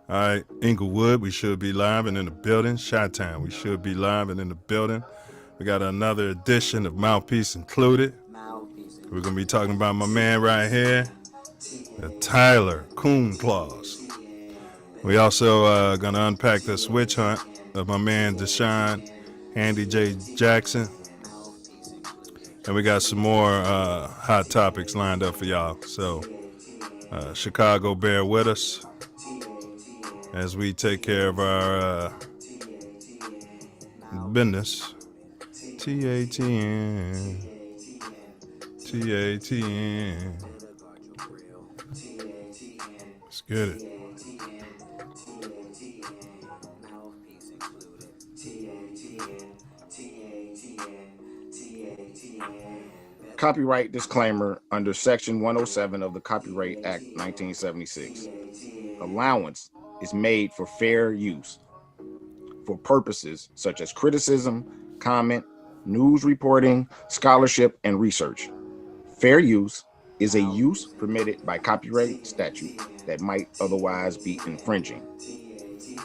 All right, Inglewood, we should be live and in the building. Chi-Town, we should be live and in the building. We got another edition of Mouthpiece included. We're going to be talking about my man right here, Tyler Clause. We also going to unpack the switch hunt of my man Deshaun, Andy J. Jackson. And we got some more hot topics lined up for y'all. So, Chicago, bear with us as we take care of our business. TATN. TATN. Let's get it. Copyright disclaimer under Section 107 of the Copyright Act 1976. Allowance is made for fair use for purposes such as criticism, comment, news reporting, scholarship, and research. Fair use is a use permitted by copyright statute that might otherwise be infringing.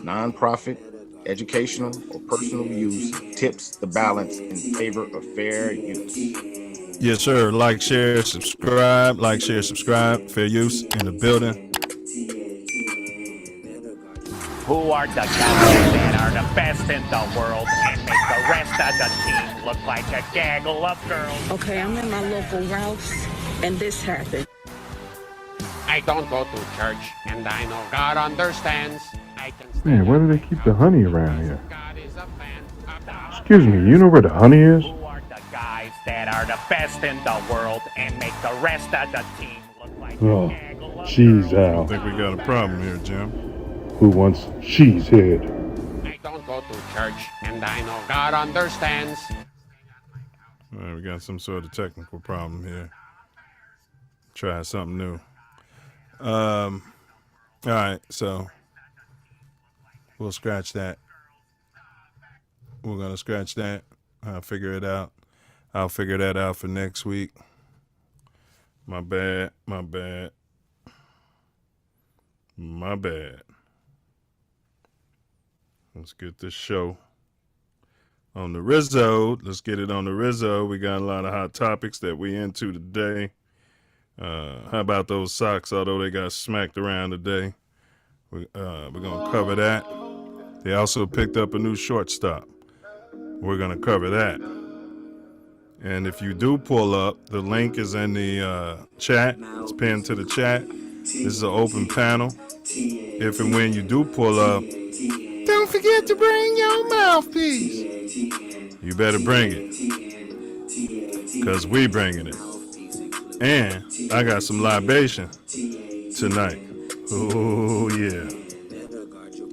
Nonprofit, educational, or personal use tips the balance in favor of fair use. Yes, sir. Like, share, subscribe. Like, share, subscribe. Fair use in the building. Who are the guys that are the best in the world and make the rest of the team look like a gaggle of girls? Okay, I'm in my local Ralph's, and this happened. I don't go to church, and I know God understands. I can Man, why do they keep the honey around here? God is a fan of the Excuse me, you know where the honey is? Who are the guys that are the best in the world and make the rest of the team look like Oh, a gaggle of jeez, girls? I Al. think we got a problem here, Jim. Who wants cheese head? I don't go to church, and I know God understands. All right, we got some sort of technical problem here. Try something new. All right, so we'll scratch that. We're going to scratch that. I'll figure it out. I'll figure that out for next week. My bad. Let's get this show on the Rizzo. Let's get it on the Rizzo. We got a lot of hot topics that we into today. How about those socks, although they got smacked around today? We're going to cover that. They also picked up a new shortstop. We're going to cover that. And if you do pull up, the link is in the chat. It's pinned to the chat. This is an open panel. If and when you do pull up, don't forget to bring your mouthpiece. You better bring it, because we bringing it. And I got some libation tonight. Oh, yeah.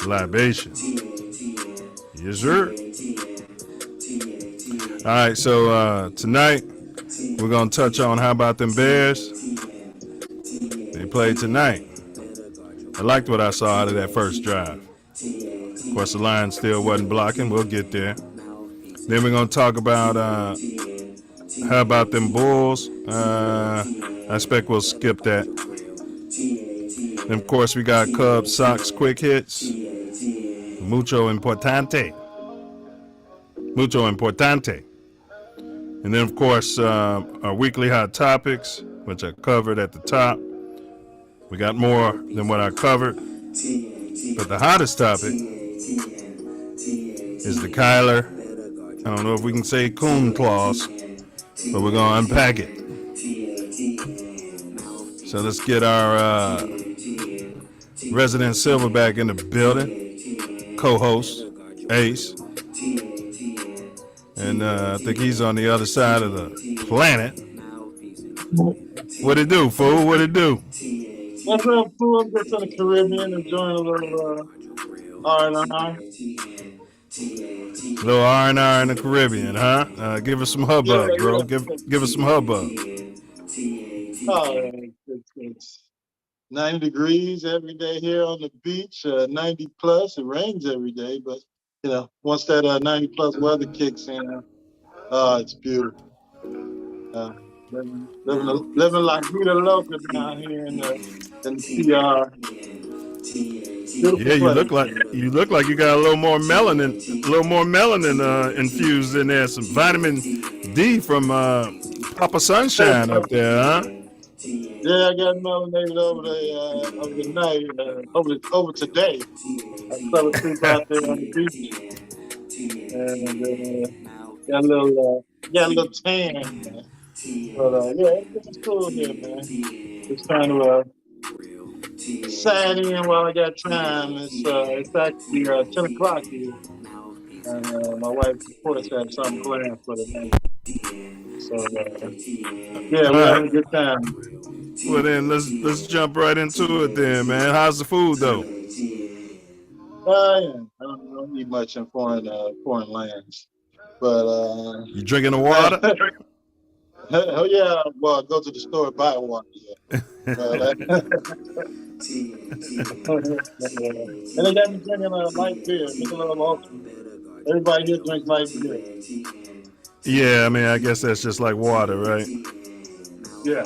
Libation. Yes, sir. All right, so tonight we're going to touch on how about them Bears. They played tonight. I liked what I saw out of that first drive. Of course, the line still wasn't blocking. We'll get there. Then we're going to talk about how about them Bulls. I expect we'll skip that. Then, of course, we got Cubs, Sox, quick hits. Mucho importante. Mucho importante. And then, of course, our weekly hot topics, which I covered at the top. We got more than what I covered. But the hottest topic is the Kyler. I don't know if we can say coon clause, but we're going to unpack it. So let's get our resident Silverback in the building, co-host, Ace. And I think he's on the other side of the planet. What it do, fool? What it do? What's up, fool? I'm just in the Caribbean enjoying a little R&R. Little R&R in the Caribbean, huh? Give us some hubbub, bro. Give us some hubbub. Oh, it's 90 degrees every day here on the beach, 90 plus. It rains every day, but, you know, once that 90 plus weather kicks in, it's beautiful. Living like Vita Loca down here in the PR. Yeah, you look like you got a little more melanin infused in there. Some vitamin D from Papa Sunshine up there, huh? Yeah, I got melanated over the night, over today. I fell asleep out there on the beach, and got a little tan, man. But yeah, it's cool here, man. Just trying to sign in while I got time. It's actually 10 o'clock here, and my wife, of course, has something planned for the night. So yeah, All we're having a right. good time. Well then, let's jump right into it then, man. How's the food though? Yeah, I don't eat much in foreign lands, but You drinking the water? oh yeah, well, I go to the store and buy water. Yeah. But, and they got me drinking a light beer, Michelob Ultra. Everybody here drinks light beer. Yeah, I mean, I guess that's just like water, right? Yeah,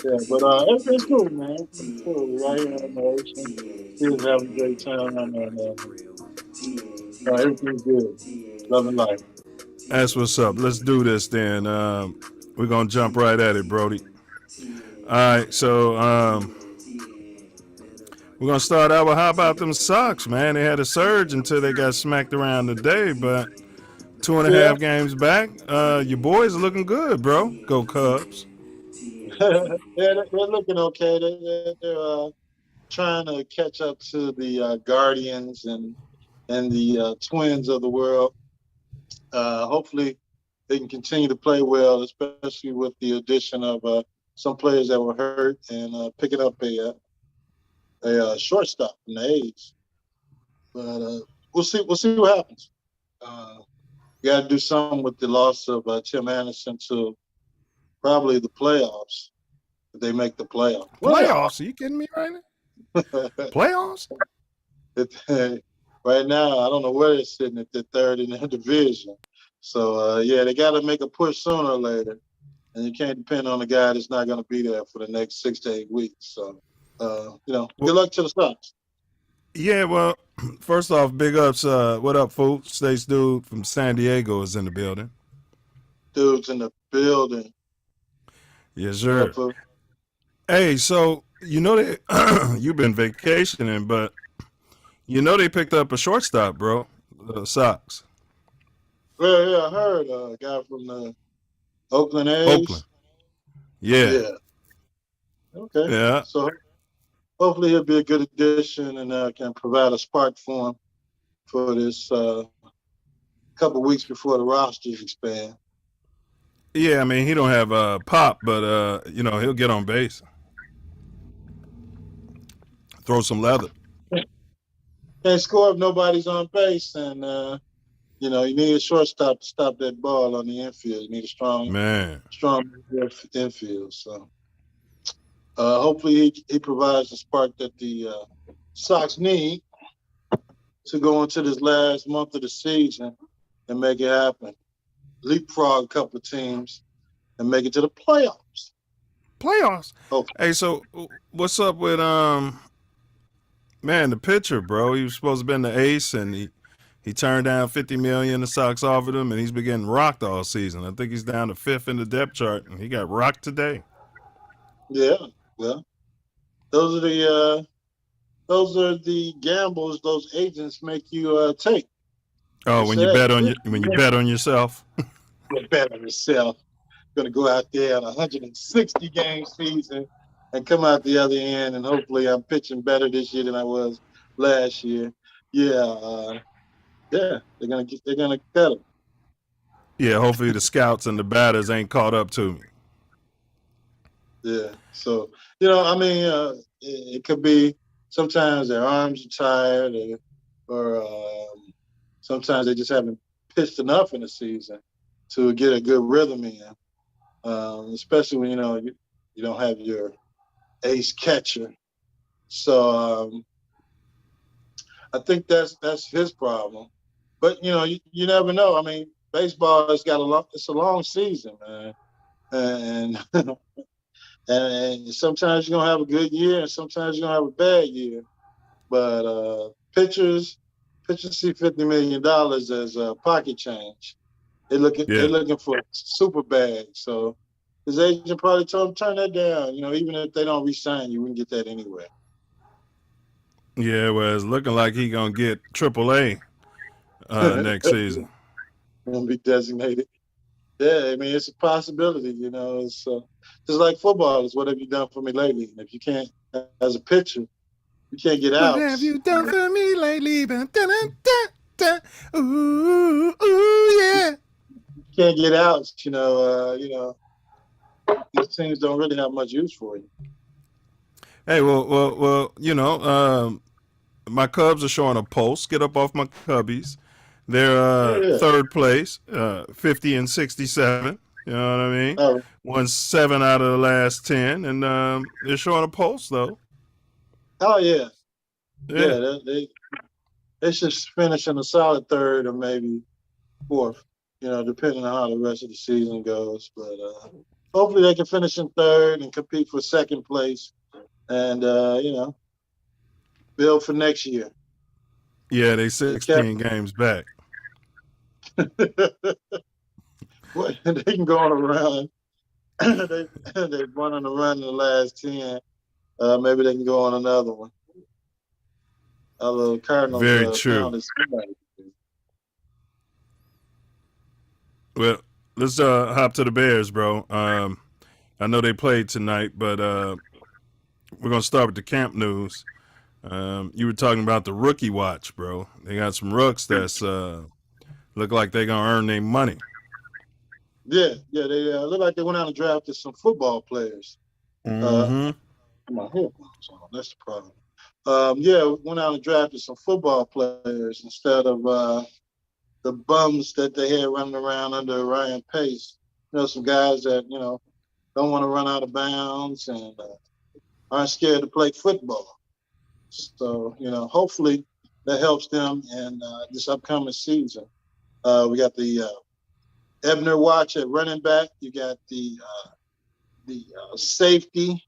yeah, but everything's cool, man. Everything's cool. We're right here on the ocean. Kids having a great time, and everything's good. Loving life. That's what's up. Let's do this then. We're gonna jump right at it, Brody. All right, so we're gonna start out with how about them Sox, man? They had a surge until they got smacked around today, but 2.5 games back, your boys are looking good, bro. Go Cubs. Yeah, they're looking okay. They're trying to catch up to the Guardians and the Twins of the world. Hopefully, they can continue to play well, especially with the addition of some players that were hurt and picking up a shortstop from the A's. But we'll see what happens. You got to do something with the loss of Tim Anderson to probably the playoffs. If they make the playoffs. Playoffs? Are you kidding me right now? Playoffs? Right now, I don't know where they're sitting at the third in the division. So, yeah, they got to make a push sooner or later. And you can't depend on a guy that's not going to be there for the next 6 to 8 weeks. So, good luck to the Sox. Yeah, well, first off, big ups. What up, fool? States dude from San Diego is in the building. Dude's in the building. Yes, sir. Hey, so you know they you've been vacationing, but you know they picked up a shortstop, bro. The Sox. Yeah, I heard a guy from the Oakland A's. Oakland. Yeah. Okay. Yeah. So hopefully he'll be a good addition and can provide a spark for him for this couple weeks before the rosters expand. Yeah, I mean he don't have pop, but he'll get on base, throw some leather. Can't score if nobody's on base, and you need a shortstop to stop that ball on the infield. You need a strong infield. So hopefully he provides the spark that the Sox need to go into this last month of the season and make it happen. Leapfrog a couple of teams and make it to the playoffs. Playoffs? Okay. Hey, so what's up with the pitcher, bro? He was supposed to be in the ace, and he turned down $50 million. The Sox offered him, and he's been getting rocked all season. I think he's down to 5th in the depth chart, and he got rocked today. Yeah, well, those are the gambles those agents make you take. Oh, when you bet on yourself. You bet on yourself. Going to go out there on a 160 game season and come out the other end, and hopefully I'm pitching better this year than I was last year. Yeah, they're gonna cut him. Yeah, hopefully the scouts and the batters ain't caught up to me. Yeah, so it could be sometimes their arms are tired, or sometimes they just haven't pitched enough in the season to get a good rhythm in. Especially when you don't have your ace catcher. So I think that's his problem. But you never know. I mean, baseball has got it's a long season, man, and and sometimes you're gonna have a good year, and sometimes you're gonna have a bad year. But pitchers see $50 million as pocket change. They're looking for super bag. So his agent probably told him turn that down. You know, even if they don't re-sign you, we can get that anyway. Yeah, well, it's looking like he gonna get AAA next season. Gonna be designated. Yeah, I mean it's a possibility. You know, it's just like football. Is what have you done for me lately? And if you can't, as a pitcher, you can't get out. What have you done for me lately? Dun, dun, dun, dun, dun. Ooh, ooh, yeah. You can't get out. You know, these teams don't really have much use for you. Hey, well, you know, my Cubs are showing a pulse. Get up off my Cubbies. They're third place, 50 and 67. You know what I mean? Oh. Won 7 out of the last 10, and they're showing a pulse though. Oh yeah. They should finish in a solid third or maybe fourth. You know, depending on how the rest of the season goes. But hopefully they can finish in third and compete for second place, and you know, build for next year. Yeah, they 16 games back. Well, they can go on a run. They've won on a run in the last 10. Maybe they can go on another one. Although Cardinals, very true. Well, let's hop to the Bears, bro. I know they played tonight, but we're gonna start with the camp news. You were talking about the rookie watch, bro. They got some rooks that's look like they're gonna earn their money. Yeah, they look like they went out and drafted some football players. Mm-hmm. My headphones on. That's the problem. Went out and drafted some football players instead of the bums that they had running around under Ryan Pace. You know, some guys that, you know, don't want to run out of bounds and aren't scared to play football. So, you know, hopefully that helps them in this upcoming season. We got the Ebner watch at running back. You got the safety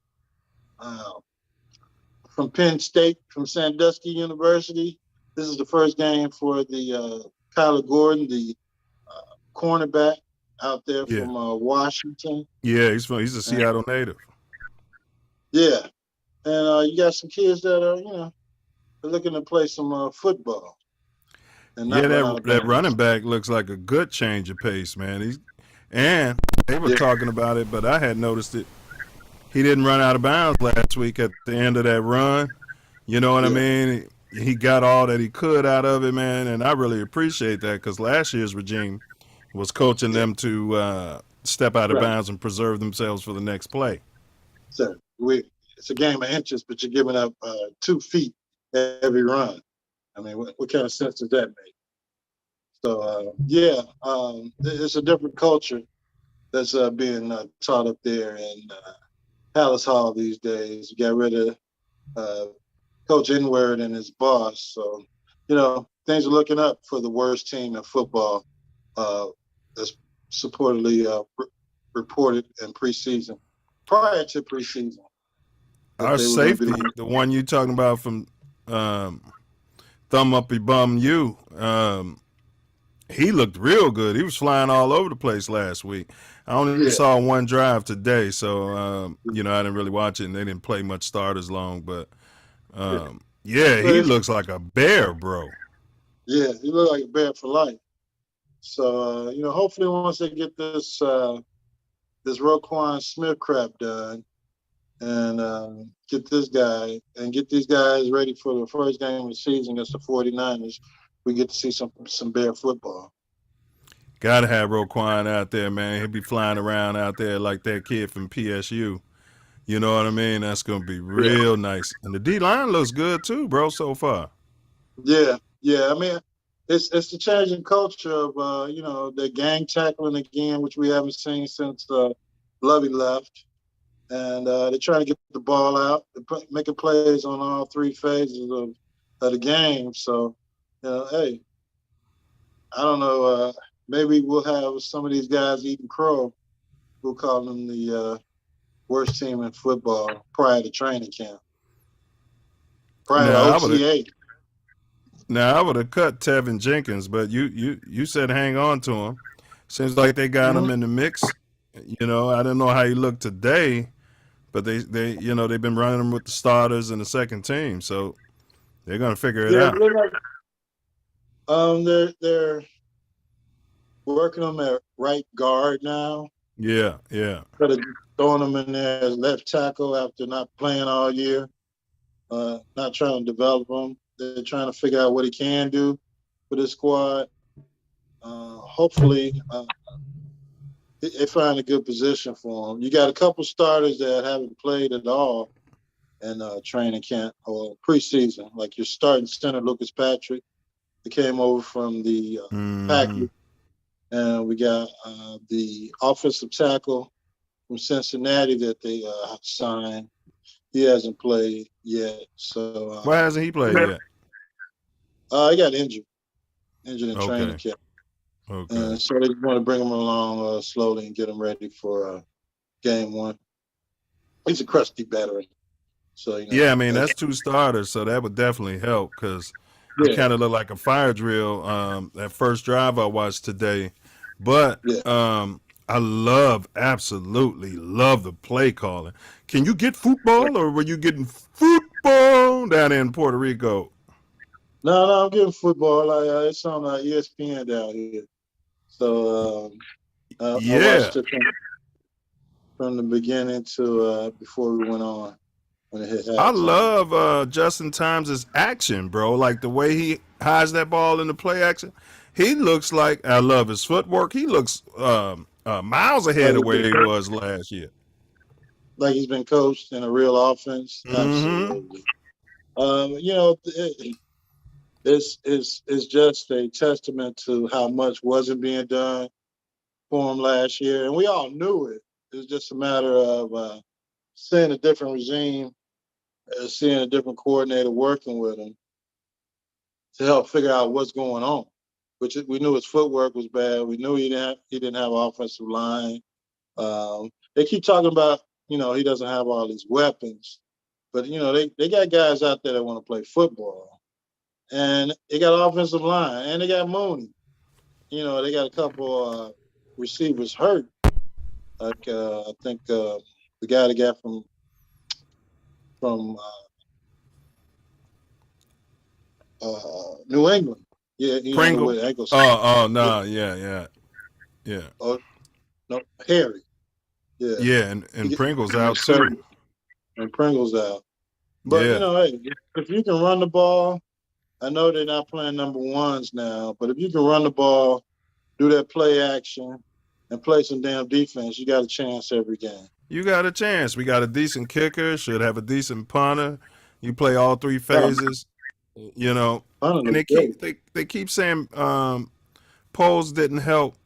from Penn State, from Sandusky University. This is the first game for the Kyler Gordon, the cornerback out there from Washington. Yeah, he's a Seattle native. Yeah, and you got some kids that are, you know, they're looking to play some football. And that running back looks like a good change of pace, man. And they were talking about it, but I had noticed it. He didn't run out of bounds last week at the end of that run. You know what I mean? He got all that he could out of it, man, and I really appreciate that because last year's regime was coaching them to step out of bounds and preserve themselves for the next play. So it's a game of inches, but you're giving up 2 feet every run. I mean, what kind of sense does that make? So, it's a different culture that's being taught up there in Palace Hall these days. You got rid of Coach Inward and his boss. So, you know, things are looking up for the worst team in football that's supposedly reported in preseason, prior to preseason. Our safety, the one you talking about from Thumb Up Your Bum You, he looked real good. He was flying all over the place last week. I only saw one drive today, so you know, I didn't really watch it, and they didn't play much starters long. But he looks like a bear, bro. Yeah, he looks like a bear for life. So you know, hopefully once they get this Roquan Smith crap done, and get this guy and get these guys ready for the first game of the season against the 49ers, we get to see some bear football. Gotta have Roquan out there, man. He'll be flying around out there like that kid from PSU. You know what I mean? That's gonna be real nice. And the D-line looks good too, bro, so far. Yeah. I mean, it's the changing culture of you know, the gang tackling again, which we haven't seen since Lovey left. And they're trying to get the ball out, making plays on all 3 phases of the game. So, you know, hey, I don't know. Maybe we'll have some of these guys eating crow. We'll call them the worst team in football prior to training camp. Probably Now I would have OTA. cut Tevin Jenkins, but you said hang on to him. Seems like they got him in the mix. You know, I don't know how he looked today, but they they've been running him with the starters and the second team, so they're gonna figure it Yeah, out. they're working him at right guard now. Yeah. Instead of throwing him in there as left tackle after not playing all year, not trying to develop him. They're trying to figure out what he can do for this squad. Hopefully, they find a good position for him. You got a couple starters that haven't played at all in training camp or preseason, like your starting center, Lucas Patrick. He came over from the Packers. And we got the offensive tackle from Cincinnati that they signed. He hasn't played yet. So Why hasn't he played yet? he got injured in training camp. Okay. So they want to bring him along slowly and get him ready for game one. He's a crusty veteran. So Yeah, I mean that's 2 starters, so that would definitely help because it kind of looked like a fire drill. That first drive I watched today, but I absolutely love the play calling. Can you get football, or were you getting football down in Puerto Rico? No, I'm getting football. It's on ESPN down here. So I watched it from the beginning to before we went on. When it hit halftime. I love Justin Times's action, bro. Like the way he hides that ball in the play action. He looks like, I love his footwork. He looks miles ahead of where he was last year. Like he's been coached in a real offense. Absolutely. It's just a testament to how much wasn't being done for him last year. And we all knew it. It's just a matter of seeing a different regime, seeing a different coordinator working with him to help figure out what's going on. Which we knew his footwork was bad. We knew he didn't have an offensive line. They keep talking about, he doesn't have all these weapons. But, they got guys out there that want to play football. And they got offensive line. And they got Mooney. They got a couple receivers hurt. Like, I think the guy they got from New England. Yeah, Pringle. Oh, no, yeah. Oh, no, Harry. Yeah. Yeah, and Pringle's out too. And Pringle's out. But, hey, if you can run the ball, I know they're not playing number ones now, but if you can run the ball, do that play action, and play some damn defense, you got a chance every game. You got a chance. We got a decent kicker, should have a decent punter. You play all 3 phases, And they keep saying Poles didn't help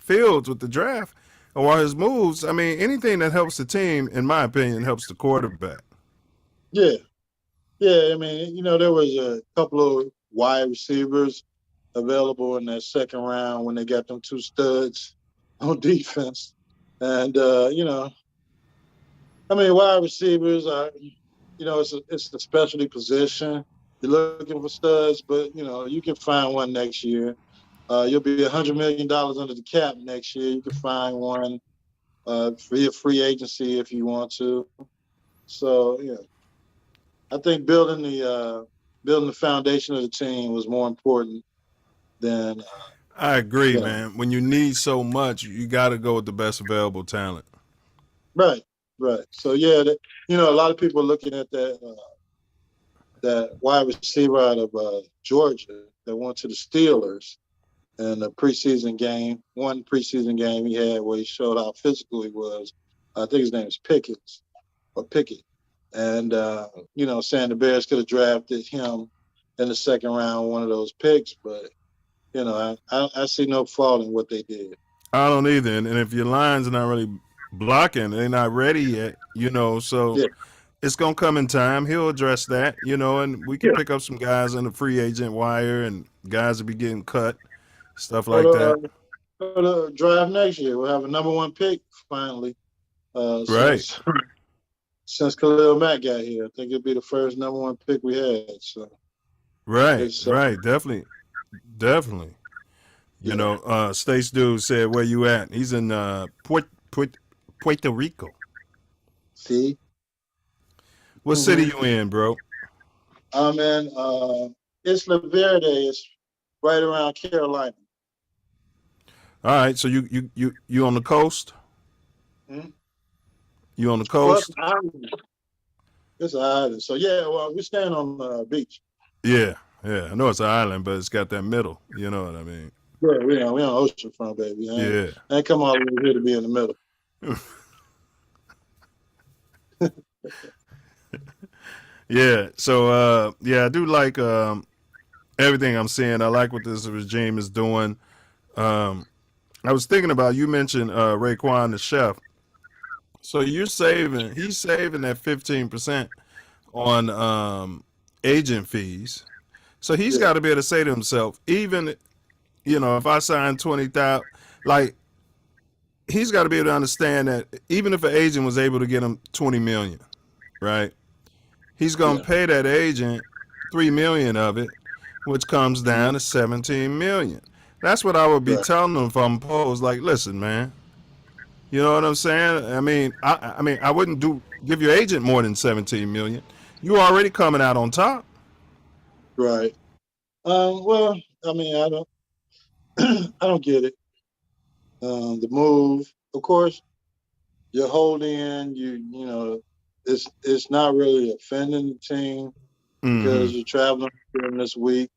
Fields with the draft or his moves. I mean, anything that helps the team, in my opinion, helps the quarterback. Yeah. I mean, there was a couple of wide receivers available in that second round when they got them 2 studs on defense. And, wide receivers are, it's a specialty position. You're looking for studs, but, you can find one next year. You'll be $100 million under the cap next year. You can find one via free agency if you want to. So, I think building the foundation of the team was more important than. I agree, man. When you need so much, you got to go with the best available talent. Right. So a lot of people are looking at that wide receiver out of Georgia that went to the Steelers in a preseason game. One preseason game he had where he showed how physical he was. I think his name is Pickett. And, saying the Bears could have drafted him in the second round, one of those picks. But, I see no fault in what they did. I don't either. And if your line's not really blocking, they're not ready yet, so it's going to come in time. He'll address that, and we can pick up some guys on the free agent wire and guys will be getting cut, stuff like that. For the draft next year, we'll have a number 1 pick finally. Right. since Khalil Mack got here. I think it'd be the first #1 pick we had. So Right, it's, right, definitely. You Yeah. know, Stace Dude said, "Where you at?" He's in Puerto Rico. see, What city you in, bro? I'm in Isla Verde. It's right around Carolina. All right, so you on the coast? Hmm? You on the Well, it's coast? an island. It's an island. So yeah, well, we stand on the beach. Yeah, yeah. I know it's an island, but it's got that middle. You know what I mean? Yeah, we on oceanfront, baby. Yeah. I ain't come all the way here to be in the middle. Yeah. So yeah, I do like everything I'm seeing. I like what this regime is doing. I was thinking about, you mentioned Raekwon the chef. So he's saving that 15% on agent fees. So he's got to be able to say to himself, even, you know, if I sign 20,000, like, he's got to be able to understand that even if an agent was able to get him 20 million, right? He's going to pay that agent 3 million of it, which comes down to 17 million. That's what I would be telling them if I'm posed. Like, listen, man, you know what I'm saying? I mean, I wouldn't give your agent more than 17 million. You already coming out on top. Right. Well, I mean, I don't, I don't get it. The move, of course, you're holding. You know, it's not really offending the team because you're traveling during this week.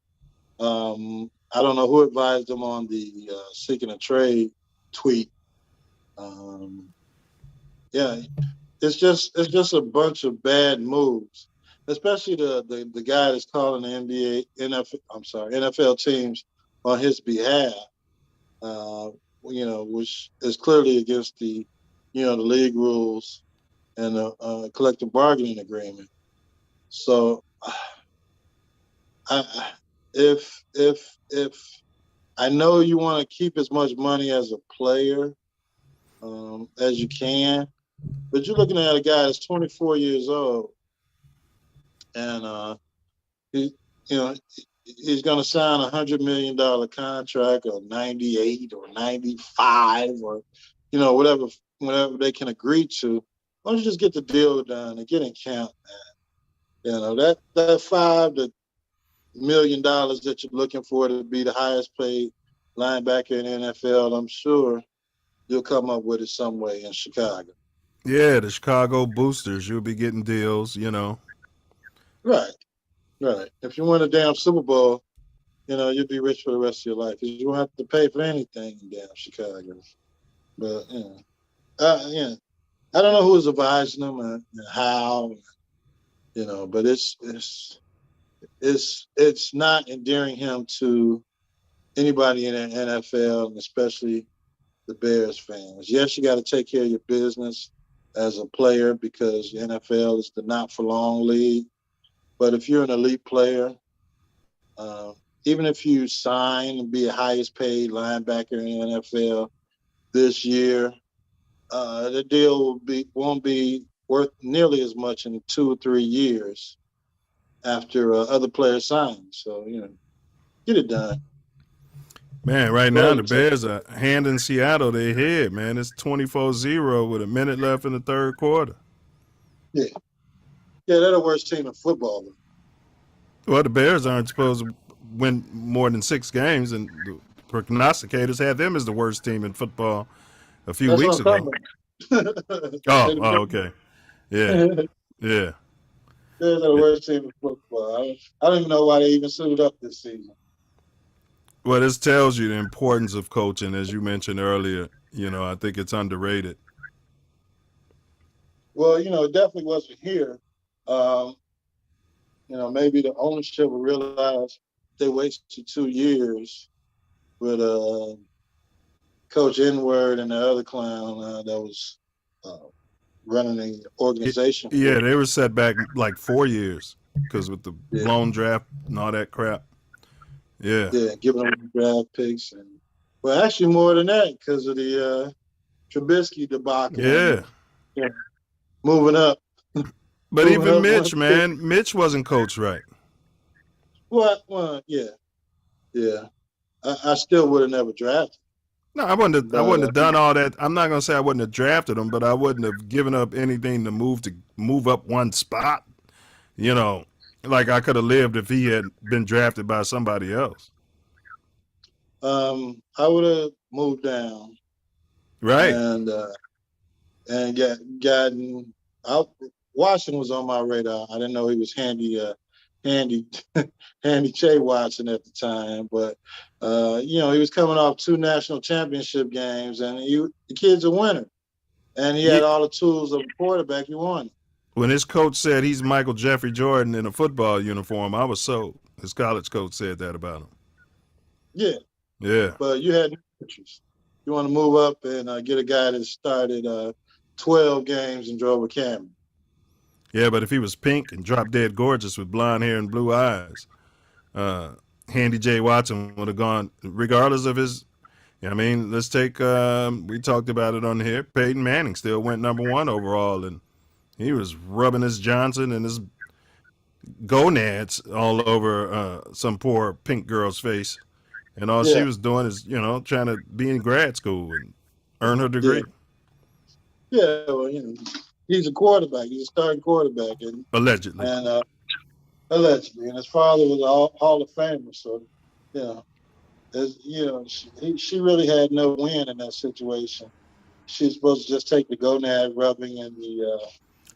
I don't know who advised them on the seeking a trade tweet. Yeah, it's just a bunch of bad moves, especially the guy that's calling the NFL teams on his behalf. You know, which is clearly against the league rules and the collective bargaining agreement. So, if I know you want to keep as much money as a player as you can, but you're looking at a guy that's 24 years old, and he, you know, he's going to sign $100 million contract, or 98 or 95, or whatever they can agree to. Why don't you just get the deal done and get in camp, man? You know, that $5 million that you're looking for to be the highest paid linebacker in the NFL, I'm sure you'll come up with it some way in Chicago. Yeah, the Chicago Boosters, you'll be getting deals, you know. Right. If you win a damn Super Bowl, you'll be rich for the rest of your life because you won't have to pay for anything in damn Chicago. But I don't know who's advising them and how, but it's not endearing him to anybody in the NFL, and especially the Bears fans. Yes, you got to take care of your business as a player because the NFL is the not for long league. But if you're an elite player, even if you sign and be a highest paid linebacker in the NFL this year, the deal won't be worth nearly as much in 2 or 3 years after other players sign. So, get it done. Man, right now the Bears are handing Seattle their head, man. It's 24-0 with a minute left in the third quarter. Yeah, they're the worst team in football. Well, the Bears aren't supposed to win more than 6 games, and the prognosticators had them as the worst team in football a few weeks ago. Okay. Yeah. They're the worst team in football. I don't even know why they even suited up this season. Well, this tells you the importance of coaching, as you mentioned earlier. I think it's underrated. Well, it definitely wasn't here. Maybe the ownership will realize they wasted 2 years with Coach N-Word and the other clown that was running the organization. Yeah, they were set back like 4 years because with the blown draft and all that crap. Yeah, giving them draft picks, and well, actually more than that because of the Trubisky debacle. Yeah, moving up. But who even helped Mitch, one man, Mitch wasn't coached right. Well, yeah. I still would have never drafted. No, I wouldn't have. I But wouldn't have done all that. I'm not gonna say I wouldn't have drafted him, but I wouldn't have given up anything to move up one spot. You know, like I could have lived if he had been drafted by somebody else. I would have moved down Right. and gotten out. Washington was on my radar. I didn't know he was handy Che Watson at the time, but he was coming off 2 national championship games, and the kid's a winner, and he had all the tools of a quarterback you wanted. When his coach said he's Michael Jeffrey Jordan in a football uniform, I was sold. His college coach said that about him. Yeah, but you had no interest. You want to move up and get a guy that started 12 games and drove a Camry. Yeah, but if he was pink and drop dead gorgeous with blonde hair and blue eyes, Handy J. Watson would have gone, regardless of his. I mean, let's take. We talked about it on here. Peyton Manning still went #1 overall, and he was rubbing his Johnson and his gonads all over some poor pink girl's face, and all she was doing is, trying to be in grad school and earn her degree. Yeah, well, he's a quarterback. He's a starting quarterback, and allegedly. And his father was a Hall of Famer. So, she really had no win in that situation. She's supposed to just take the gonad rubbing and the.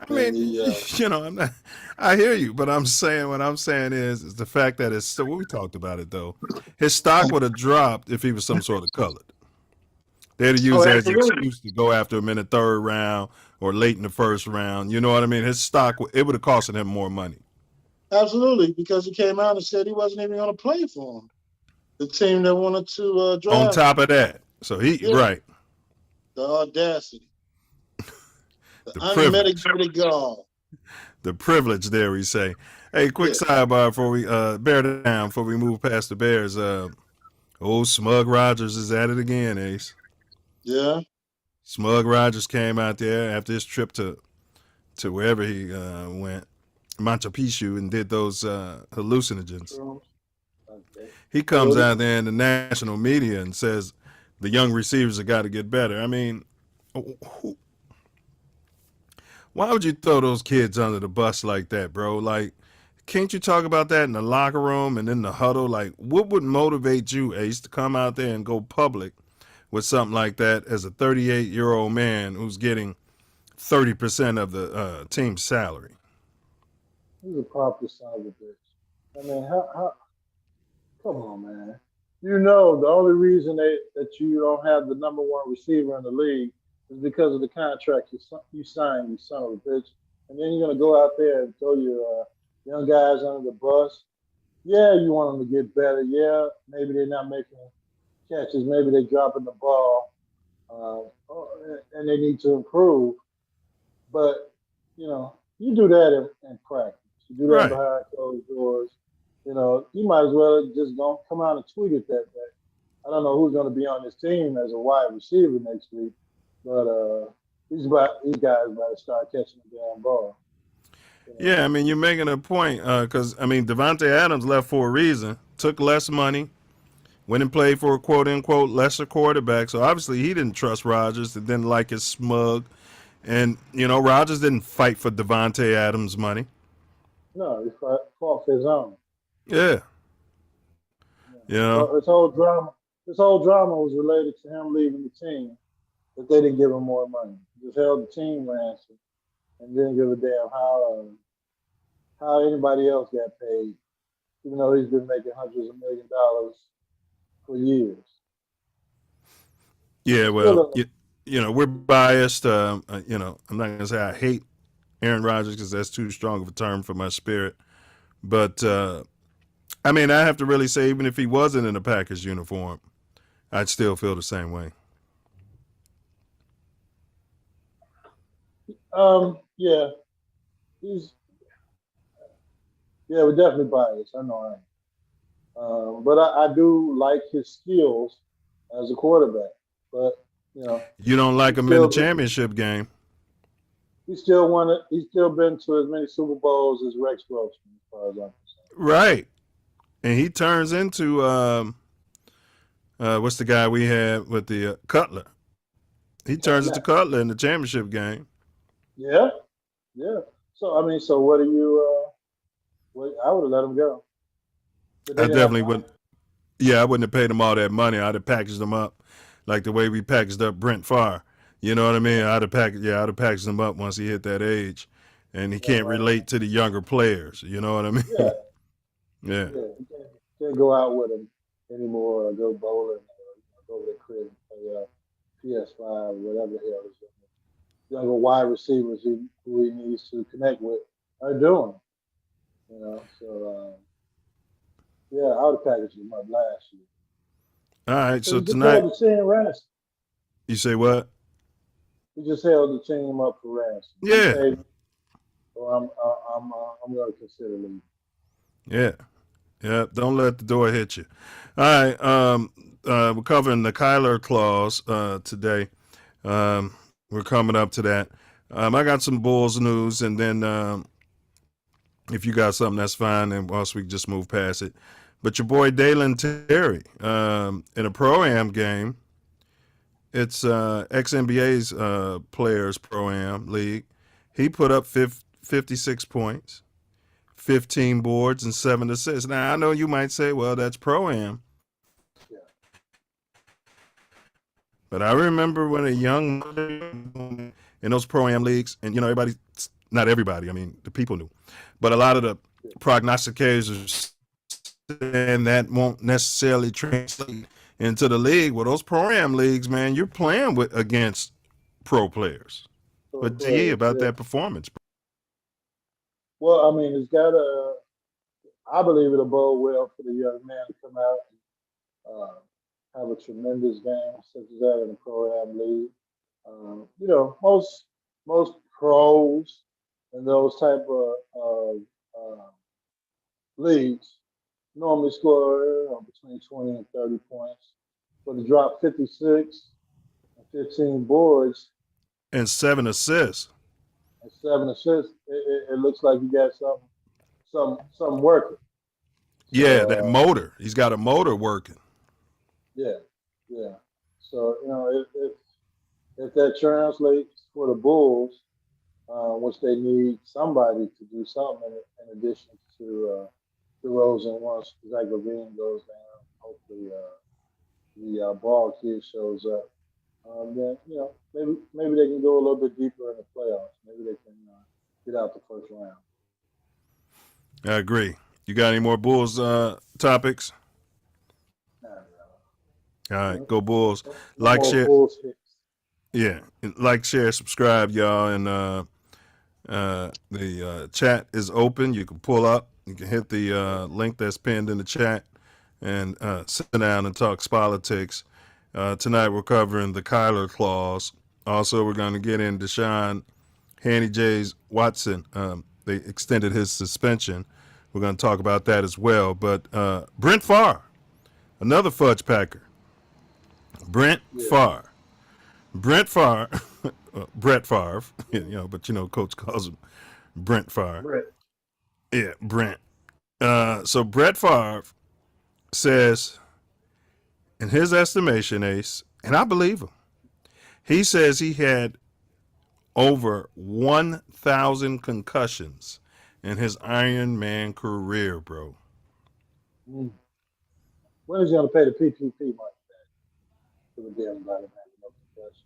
I'm not. I hear you, but I'm saying what I'm saying is the fact that it's. So we talked about it though. His stock would have dropped if he was some sort of colored. They'd have used that as an excuse to go after him in the 3rd round or late in the 1st round. You know what I mean? His stock, it would have costed him more money. Absolutely, because he came out and said he wasn't even going to play for him. The team that wanted to draft. On top of that, so right. The audacity. The unmitigated gall. The privilege there, we say. Hey, quick sidebar before we bear down, before we move past the Bears. Old Smug Rogers is at it again, Ace. Yeah. Smug Rogers came out there after his trip to wherever he went, Machu Picchu, and did those hallucinogens. Okay. He comes out there in the national media and says the young receivers have got to get better. I mean, why would you throw those kids under the bus like that, bro? Like, can't you talk about that in the locker room and in the huddle? Like, what would motivate you, Ace, to come out there and go public with something like that as a 38-year-old man who's getting 30% of the team's salary? He's a proper son of a bitch. I mean, how come on, man. The only reason that you don't have the #1 receiver in the league is because of the contract you signed, you son of a bitch. And then you're going to go out there and throw your young guys under the bus. Yeah, you want them to get better. Yeah, maybe they're not making catches. Maybe they're dropping the ball. And they need to improve. But, you do that in practice. You do that behind closed doors. You might as well just go come out and tweet it that day. I don't know who's going to be on this team as a wide receiver next week, but these guys better start catching the damn ball. Yeah, I mean, you're making a point because, Devontae Adams left for a reason, took less money, went and played for a quote-unquote lesser quarterback. So obviously he didn't trust Rodgers, and didn't like his smug. And, Rodgers didn't fight for Devontae Adams' money. No, he fought for his own. Yeah. This whole drama was related to him leaving the team, but they didn't give him more money. Just held the team ransom and didn't give a damn how anybody else got paid, even though he's been making hundreds of $millions for years. Yeah, well, we're biased. I'm not going to say I hate Aaron Rodgers because that's too strong of a term for my spirit. But, I have to really say, even if he wasn't in a Packers uniform, I'd still feel the same way. Yeah. We're definitely biased. I know I am. But I do like his skills as a quarterback. But, You don't like him in the championship game. He still won it. He's still been to as many Super Bowls as Rex Grossman, as far as I'm concerned. Right. And he turns into what's the guy we had with the Cutler? He turns into Cutler in the championship game. Yeah, yeah. So I mean, so what do you? I would have let him go. I definitely wouldn't. Yeah, I wouldn't have paid him all that money. I'd have packaged him up like the way we packaged up Brent Favre. You know what I mean? I'd have packaged him up once he hit that age, and he can't relate to the younger players. You know what I mean? Yeah. Yeah. You can't go out with him anymore, or go bowling, or go to the crib and play PS5 or whatever the hell is younger wide receivers who he needs to connect with are doing. You know, so yeah, I would have packaged him up last year. All right, so he just tonight held the team ransom. You say what? He just held the team up for ransom. Yeah. Okay, well, I'm going to consider leaving. Yeah. Yeah. Don't let the door hit you. All right. We're covering the Kyler clause today. We're coming up to that. I got some Bulls news, and then if you got something, that's fine, and else we can just move past it. But your boy Dalen Terry in a Pro-Am game, it's ex-NBA's Players Pro-Am League. He put up 56 points, 15 boards, and 7 assists. Now, I know you might say, well, that's Pro-Am. Yeah. But I remember when a young in those Pro-Am leagues, and, you know, not everybody, I mean, the people knew. But a lot of the prognosticators are saying that won't necessarily translate into the league. Well, those Pro-Am leagues, man, you're playing against pro players. But gee, about that performance. Well, I mean, it's got to, I believe it'll bode well for the young man to come out and have a tremendous game such as that in the Pro-Am league. You know, most pros in those type of leagues normally score between 20 and 30 points. But to drop 56 and 15 boards and 7 assists. And 7 assists, it looks like you got something working. Yeah, so, that motor. He's got a motor working. Yeah, yeah. So, you know, if that translates for the Bulls, which they need somebody to do something in addition to DeRozan once Zach LaVine goes down. Hopefully, the ball kid shows up. Then, you know, maybe they can go a little bit deeper in the playoffs. Maybe they can get out the first round. I agree. You got any more Bulls topics? Nah. All right, go Bulls. Like, share. Bulls hits. Yeah, like, share, subscribe, y'all, and the chat is open. You can pull up. You can hit the link that's pinned in the chat and sit down and talk politics. Tonight we're covering the Kyler clause. Also, we're going to get in Deshaun, Hanny J's Watson. They extended his suspension. We're going to talk about that as well. But Brent Favre, another fudge packer. Brent Favre. Brett Favre, you know, but you know, Coach calls him Brent Favre. Brett. Yeah, Brent. So Brett Favre says, in his estimation, Ace, and I believe him, he says he had over 1,000 concussions in his Iron Man career, bro. When is he going to pay the PPP money back to the damn body man? No concussion.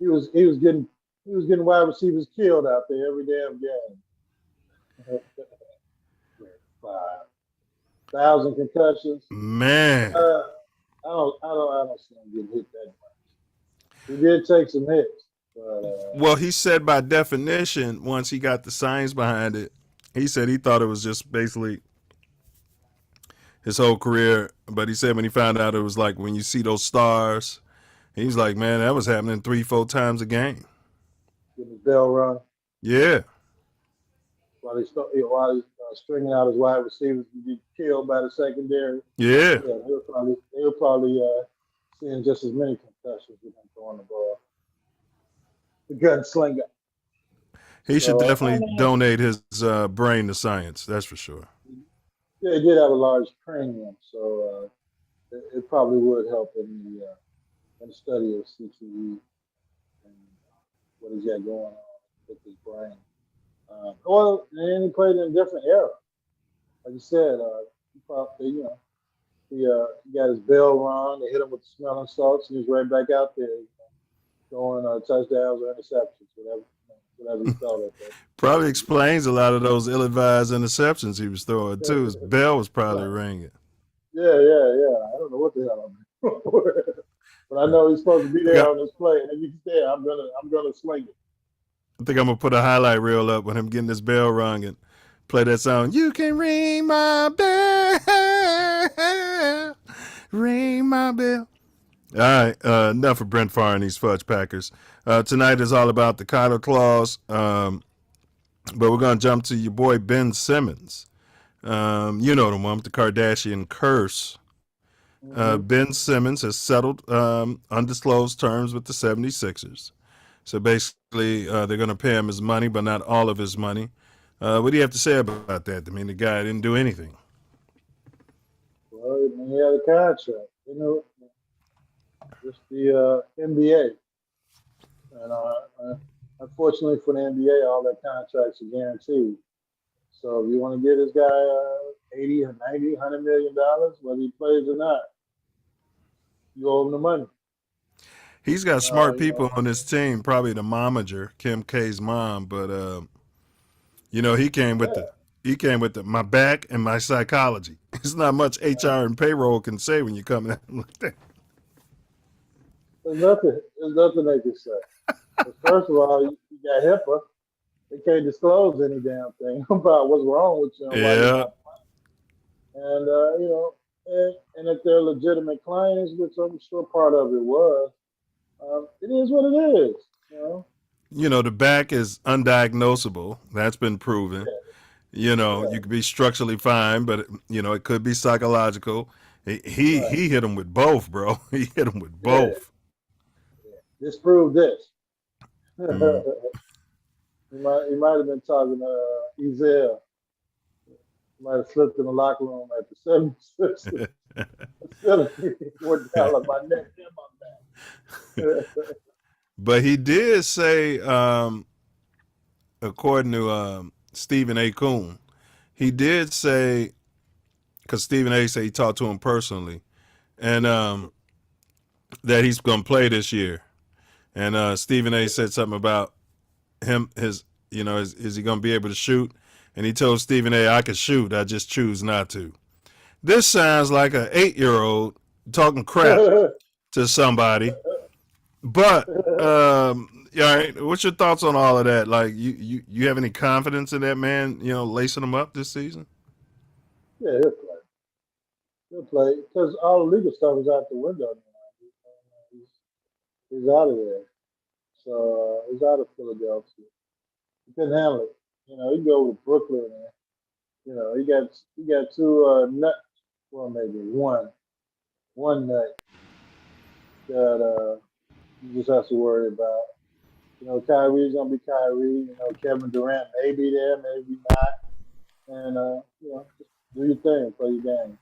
He was getting wide receivers killed out there every damn game. 5,000 concussions. Man, I don't see him getting hit that much. He did take some hits. But, well, he said by definition, once he got the science behind it, he said he thought it was just basically his whole career. But he said when he found out it was like when you see those stars, he's like, man, that was happening 3-4 times a game. Get his bell run. Yeah. While he's stringing out his wide receivers to be killed by the secondary. Yeah. They were probably seeing just as many concussions with him throwing the ball. The gunslinger. He should So definitely donate his brain to science. That's for sure. yeah, he did have a large cranium, so it probably would help in the study of CTE and what he's got going on with his brain. Well, and he played in a different era. Like you said, he probably, he got his bell rung. They hit him with the smelling salts, and he's right back out there, throwing touchdowns or interceptions, whatever he thought of. Probably explains a lot of those ill-advised interceptions he was throwing too. His bell was probably ringing. Yeah. I don't know what the hell I'm doing. But I know he's supposed to be there on this play, and if he's there, I'm gonna swing it. I think I'm gonna put a highlight reel up with him getting his bell rung and play that song. You can ring my bell, ring my bell. All right, enough of Brent Favre and these fudge packers. Tonight is all about the Kyler clause, but we're gonna jump to your boy Ben Simmons. You know the one with the Kardashian curse. Ben Simmons has settled undisclosed terms with the 76ers. So basically, they're going to pay him his money, but not all of his money. What do you have to say about that? I mean, the guy didn't do anything. Well, he had a contract. Just the NBA. And unfortunately for the NBA, all their contracts are guaranteed. So if you want to get this guy 80 or 90, $100 million, whether he plays or not, you owe him the money. He's got smart people on his team, probably the momager, Kim K's mom, but he came with the my back and my psychology. It's not much HR and payroll can say when you come in like that. There's nothing they can say. First of all, you got HIPAA. They can't disclose any damn thing about what's wrong with you. Yeah. And and if they're legitimate clients, which I'm sure part of it was, it is what it is. The back is undiagnosable. That's been proven. You could be structurally fine, but it could be psychological. He hit him with both, bro. He hit him with both. Disprove this. He might have been talking to Ezel. He might have slipped in the locker room at the 76ers. $74 my neck and my back. But he did say, according to Stephen A. Coon, he did say, because Stephen A. said he talked to him personally, and that he's going to play this year. And Stephen A. said something about him, is he going to be able to shoot? And he told Stephen A., I can shoot, I just choose not to. This sounds like an 8-year-old talking crap to somebody. But, all right, what's your thoughts on all of that? Like, you have any confidence in that man, lacing him up this season? Yeah, he'll play. He'll play because all the legal stuff is out the window now. He's out of there. So he's out of Philadelphia. He couldn't handle it. He go to Brooklyn and, he got two nuts. Well, maybe one nut that you just have to worry about. Kyrie's gonna be Kyrie. Kevin Durant may be there, maybe not. And just do your thing, play your game.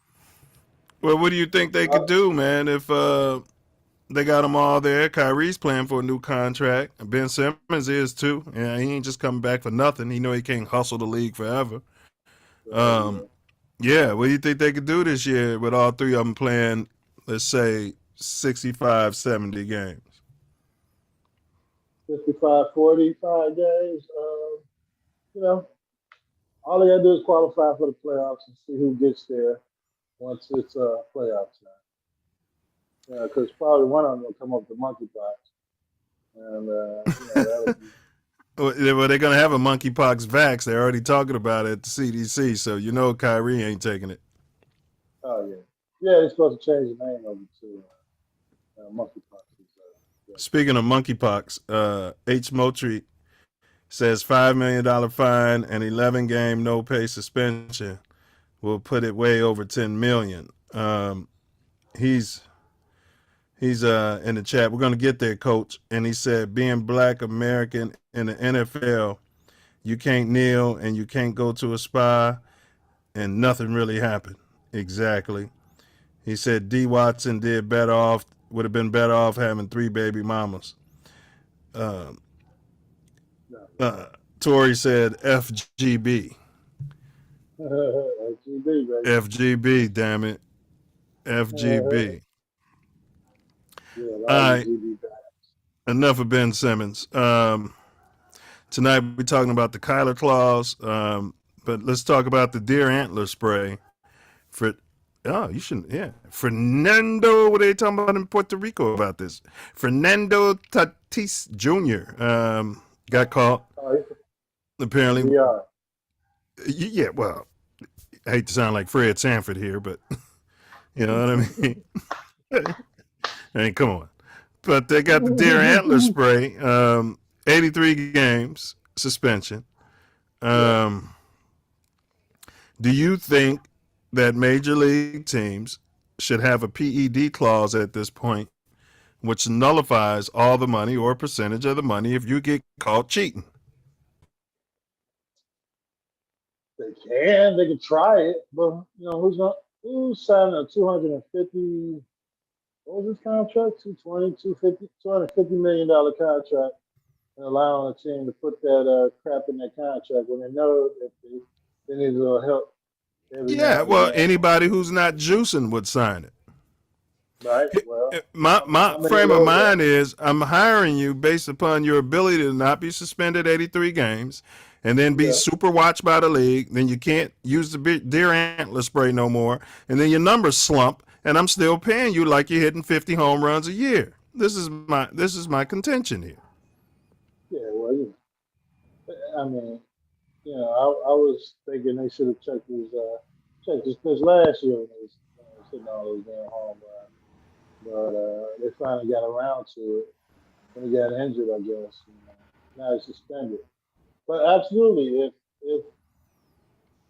Well, what do you think they could do, man? If they got them all there, Kyrie's playing for a new contract. Ben Simmons is too. Yeah, he ain't just coming back for nothing. He know he can't hustle the league forever. Yeah, what do you think they could do this year with all three of them playing, let's say, 65, 70 games? 55, 45 games. All they got to do is qualify for the playoffs and see who gets there once it's playoff time. Because probably one of them will come up with monkeypox. And, that'll be... Well, they're going to have a monkeypox vax. They're already talking about it at the CDC, so Kyrie ain't taking it. Oh, yeah. Yeah, they're supposed to change the name of it to monkeypox. Speaking of monkeypox, H. Moultrie says $5 million fine and 11-game no-pay suspension will put it way over $10 million. He's in the chat. We're going to get there, Coach. And he said being Black American in the NFL you can't kneel and you can't go to a spa and nothing really happened. Exactly. He said D. Watson would have been better off having 3 baby mamas. Tory said FGB. FGB, baby. FGB, damn it. FGB. Yeah, a lot All of right. GB guys. Enough of Ben Simmons. Tonight we're talking about the Kyler clause, but let's talk about the deer antler spray. You shouldn't. Yeah, Fernando. What are they talking about in Puerto Rico about this? Fernando Tatis Jr. Got caught. Apparently. We are. Yeah. Well, I hate to sound like Fred Sanford here, but you know what I mean. I mean, come on. But they got the deer antler spray. 83 games suspension. Do you think that major league teams should have a PED clause at this point, which nullifies all the money or percentage of the money if you get caught cheating? They can try it, but who's signing a 250? What was his contract? 250 $250 million contract, and allowing a team to put that crap in their contract when they know that they need a little help. Yeah, well, anybody who's not juicing would sign it. Right. Well, my frame of mind is I'm hiring you based upon your ability to not be suspended 83 games and then be super watched by the league. Then you can't use the deer antler spray no more, and then your numbers slump, and I'm still paying you like you're hitting 50 home runs a year. This is my contention here. Yeah, well, I mean, I was thinking they should have checked his pitch last year when he was sitting all those damn home runs. But they finally got around to it when he got injured, I guess. Now he's suspended. But absolutely,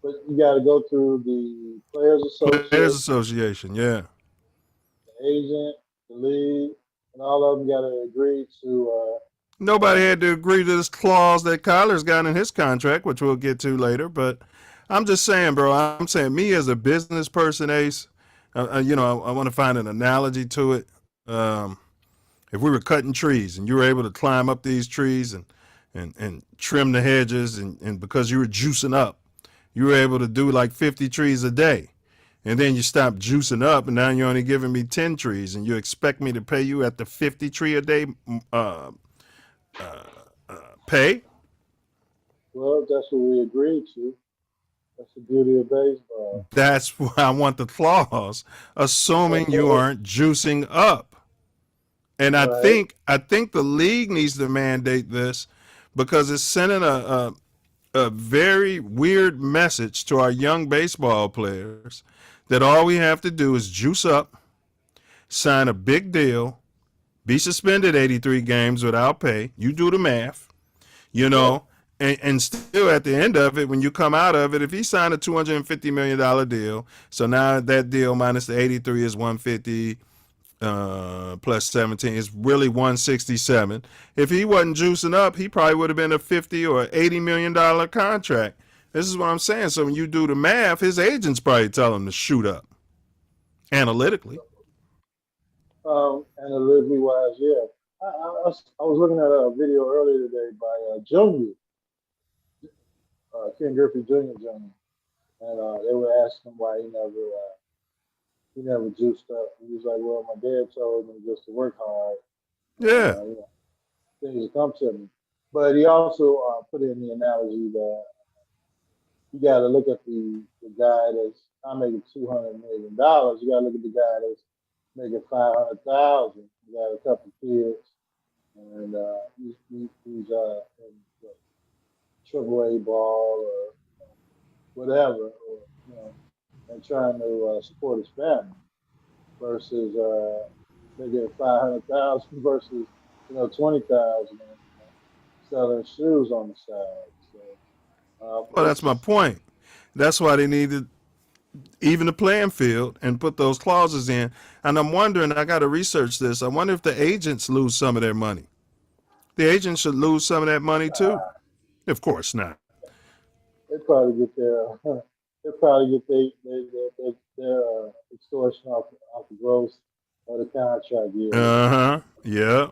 but you got to go through the Players Association, yeah. The agent, the league, and all of them got to agree to. Nobody had to agree to this clause that Kyler's got in his contract, which we'll get to later. But I'm just saying, bro. I'm saying, me as a business person, Ace. I want to find an analogy to it. If we were cutting trees and you were able to climb up these trees and trim the hedges, and because you were juicing up, you were able to do like 50 trees a day. And then you stop juicing up, and now you're only giving me 10 trees, and you expect me to pay you at the 50 tree a day pay? Well, that's what we agreed to. That's the beauty of baseball. That's why I want the clause, assuming you aren't juicing up. And I think the league needs to mandate this because it's sending a very weird message to our young baseball players that all we have to do is juice up, sign a big deal, be suspended 83 games without pay. You do the math, and still at the end of it, when you come out of it, if he signed a $250 million deal, so now that deal minus the 83 is 150 plus 17 is really 167. If he wasn't juicing up, he probably would have been a $50 or $80 million contract. This is what I'm saying. So when you do the math, his agents probably tell him to shoot up analytically. Analytically wise, yeah. I was looking at a video earlier today by Junior, Ken Griffey Jr. And they were asking him why he never juiced up. He was like, "Well, my dad told me just to work hard. Yeah, things will come to me." But he also put in the analogy that you got to look at the guy that's not making $200 million. You got to look at the guy that's making $500,000. He got a couple kids, and he's in AAA ball or whatever, and trying to support his family versus making $500,000 versus $20,000 and selling shoes on the side. So, well, that's my point. That's why they needed even the playing field and put those clauses in. And I'm wondering, I got to research this. I wonder if the agents lose some of their money. The agents should lose some of that money too. Of course not. they probably get their they probably get their extortion off the gross of the contract yearly. Uh-huh. Yeah.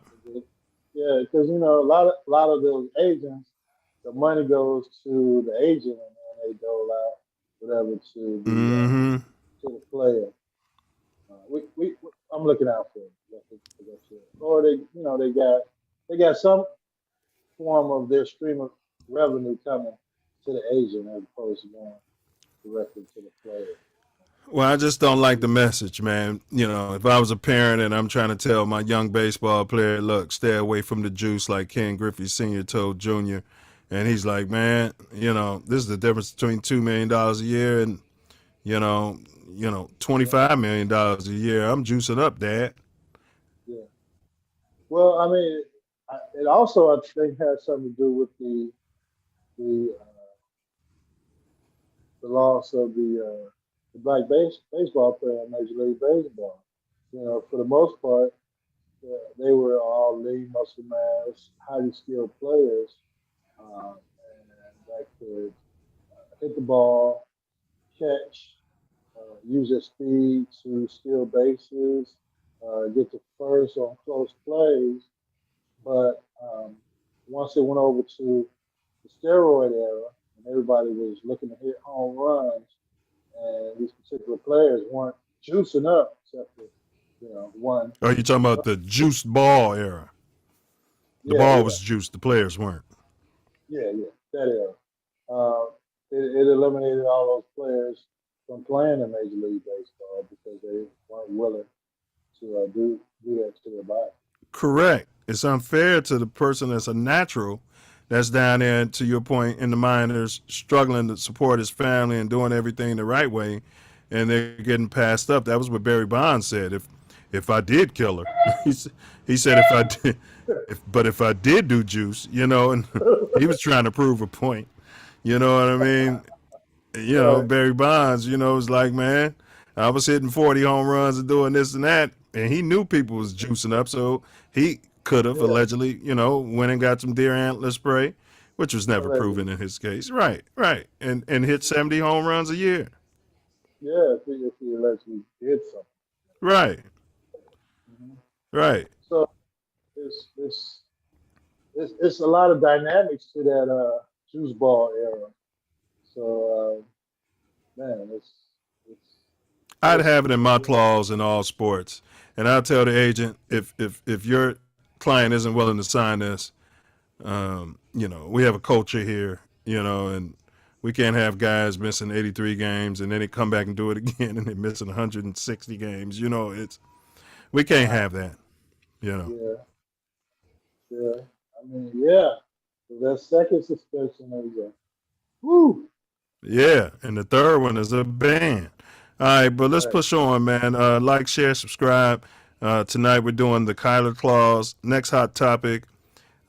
Yeah, because a lot of those agents, the money goes to the agent and then they dole out whatever Mm-hmm. to the player. I'm looking out for it. For that shit. Or they got some form of their stream of revenue coming to the agent as opposed to going directly to the player. Well, I just don't like the message, man. You know, if I was a parent and I'm trying to tell my young baseball player, look, stay away from the juice like Ken Griffey Sr. told Junior. And he's like, man, this is the difference between $2 million a year and, $25 million a year. I'm juicing up, Dad. Yeah. Well, I mean, it also I think has something to do with the loss of the black baseball player in Major League Baseball. For the most part, they were all lean, muscle mass, highly skilled players, and that could hit the ball, catch, use their speed to steal bases, get to first on close plays. But once it went over to the steroid era, and everybody was looking to hit home runs, and these particular players weren't juicing up except for one. Are you talking about the juiced ball era? The Yeah, ball yeah, was juiced, the players weren't. yeah, that era. It eliminated all those players from playing in Major League Baseball because they weren't willing to do that to their body. Correct. It's unfair to the person that's a natural that's down there, to your point, in the minors, struggling to support his family and doing everything the right way, and they're getting passed up. That was what Barry Bonds said. If I did kill her, he said if I did, if I did do juice, and he was trying to prove a point. You know what I mean? Right. Barry Bonds, was like, man, I was hitting 40 home runs and doing this and that, and he knew people was juicing up, so he could have Yeah. allegedly, went and got some deer antler spray, which was never Allegedly. proven in his case. Right, and hit 70 home runs a year. Yeah, if he allegedly did something. Right, Mhm. right. So it's a lot of dynamics to that juice ball era. So man, I'd have it it's in my clause in all sports, and I'll tell the agent if your client isn't willing to sign this, we have a culture here, and we can't have guys missing 83 games and then they come back and do it again and they're missing 160 games. We can't have that. yeah, yeah. I mean, yeah. So that second suspension is whoo. Yeah, and the third one is a ban. All right, but let's Right. push on, man. Like, share, subscribe. Tonight we're doing the Kyler clause. Next hot topic,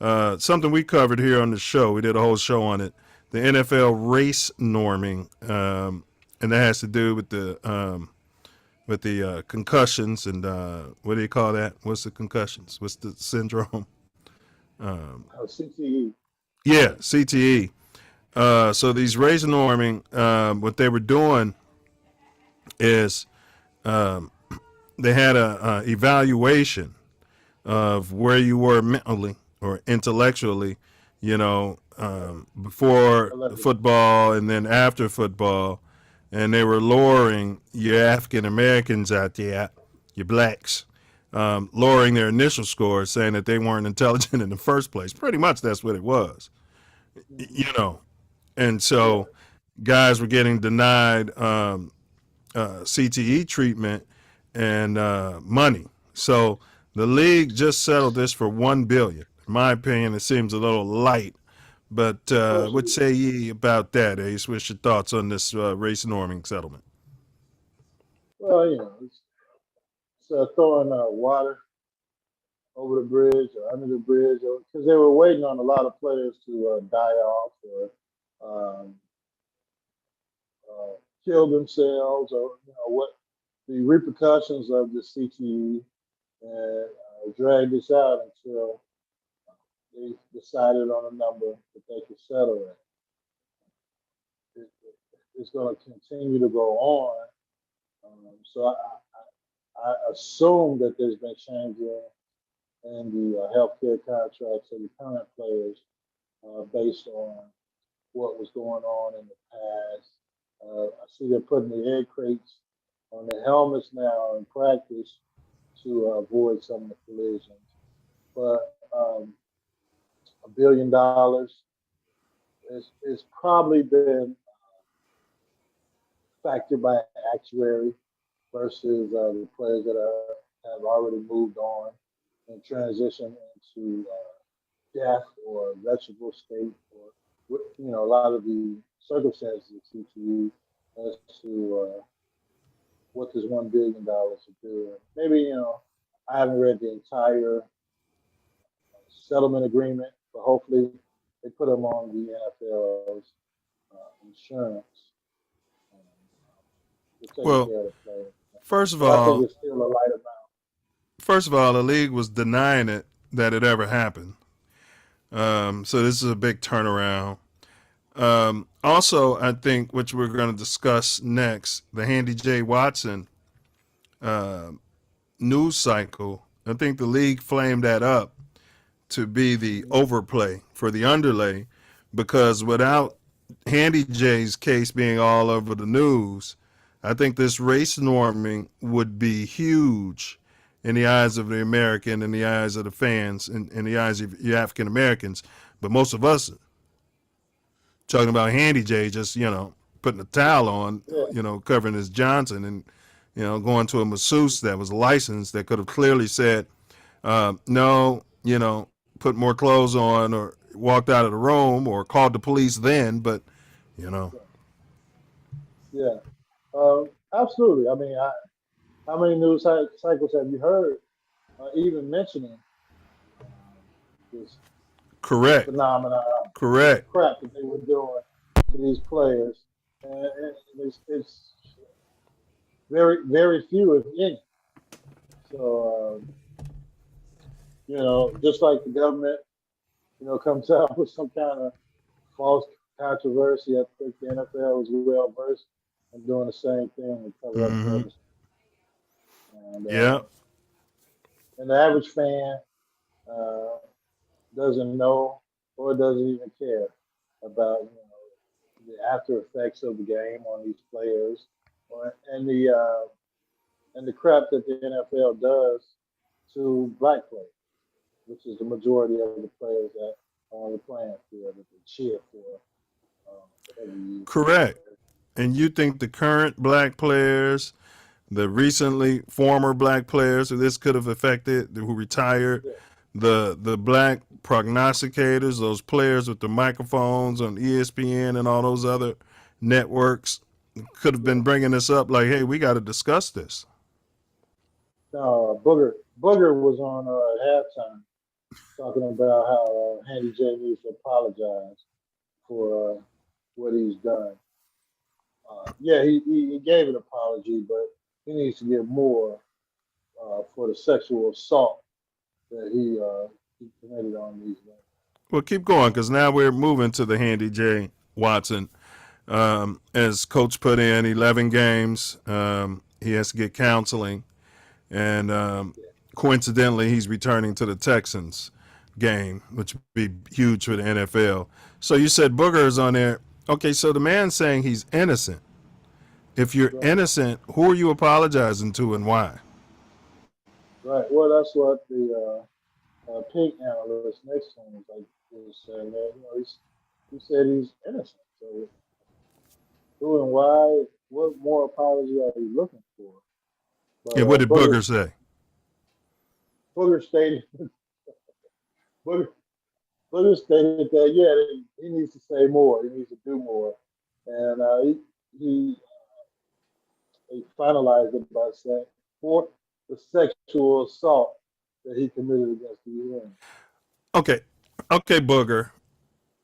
something we covered here on the show. We did a whole show on it. The NFL race norming, and that has to do with the concussions and what do you call that? What's the concussions? What's the syndrome? CTE. Yeah, CTE. So these race norming, what they were doing is they had a evaluation of where you were mentally or intellectually, before football and then after football, and they were lowering your African Americans out there, your blacks, lowering their initial scores, saying that they weren't intelligent in the first place. Pretty much that's what it was, and so guys were getting denied CTE treatment and money. So the league just settled this for $1 billion. In my opinion, it seems a little light. But what say ye about that, Ace? What's your thoughts on this race norming settlement? Well, it's throwing water over the bridge or under the bridge, because they were waiting on a lot of players to die off or um, kill themselves, or what the repercussions of the CTE, and drag this out until they decided on a number that they could settle at. it's going to continue to go on. So I assume that there's been changes in the healthcare contracts of the current players based on what was going on in the past. I see they're putting the egg crates on the helmets now in practice to avoid some of the collisions. But $1 billion is probably been factored by an actuary versus the players that have already moved on and transitioned into death or vegetable state, or a lot of the circumstances that you as to what does $1 billion do. Maybe I haven't read the entire settlement agreement, but hopefully they put them on the NFL's insurance. Well, first of So I think all, it's still a light amount. the league was denying it that it ever happened. So this is a big turnaround. Also, I think, which we're going to discuss next, the Handy J. Watson news cycle. I think the league flamed that up to be the overplay for the underlay, because without Handy J's case being all over the news, I think this race norming would be huge in the eyes of the American, in the eyes of the fans, in the eyes of the African Americans. But most of us talking about Handy J just, putting a towel on, covering his Johnson and, going to a masseuse that was licensed that could have clearly said, no, put more clothes on or walked out of the room or called the police then, but, Yeah, absolutely. I mean, how many news cycles have you heard even mentioning this correct. phenomenon, Correct. crap that they were doing to these players? And it's very, very few, if any. So, just like the government, comes out with some kind of false controversy, I think the NFL was well versed in doing the same thing with cover up service. And, and the average fan doesn't know or doesn't even care about the after effects of the game on these players, and the crap that the NFL does to black players, which is the majority of the players that are on the playing field that they cheer for every year. Correct. And you think the current black players, the recently former black players who this could have affected, who retired, the black prognosticators, those players with the microphones on ESPN and all those other networks, could have been bringing this up like, hey, we got to discuss this. Booger was on halftime talking about how Handy J needs to apologize for what he's done. He gave an apology, but he needs to give more for the sexual assault that he committed on these men. Well, keep going, because now we're moving to the Handy J. Watson. As Coach put in 11 games, he has to get counseling. And coincidentally, he's returning to the Texans game, which would be huge for the NFL. So you said Booger is on there. Okay, so the man's saying he's innocent. If you're innocent, who are you apologizing to and why? Right. Well, that's what the pink analyst next to him was saying. That he said he's innocent. So who and why? What more apology are you looking for? But, what did Booger say? Booger stated. Booger stated that he needs to say more. He needs to do more, and he finalized it by saying for the sexual assault that he committed against the UN. Okay, Booger.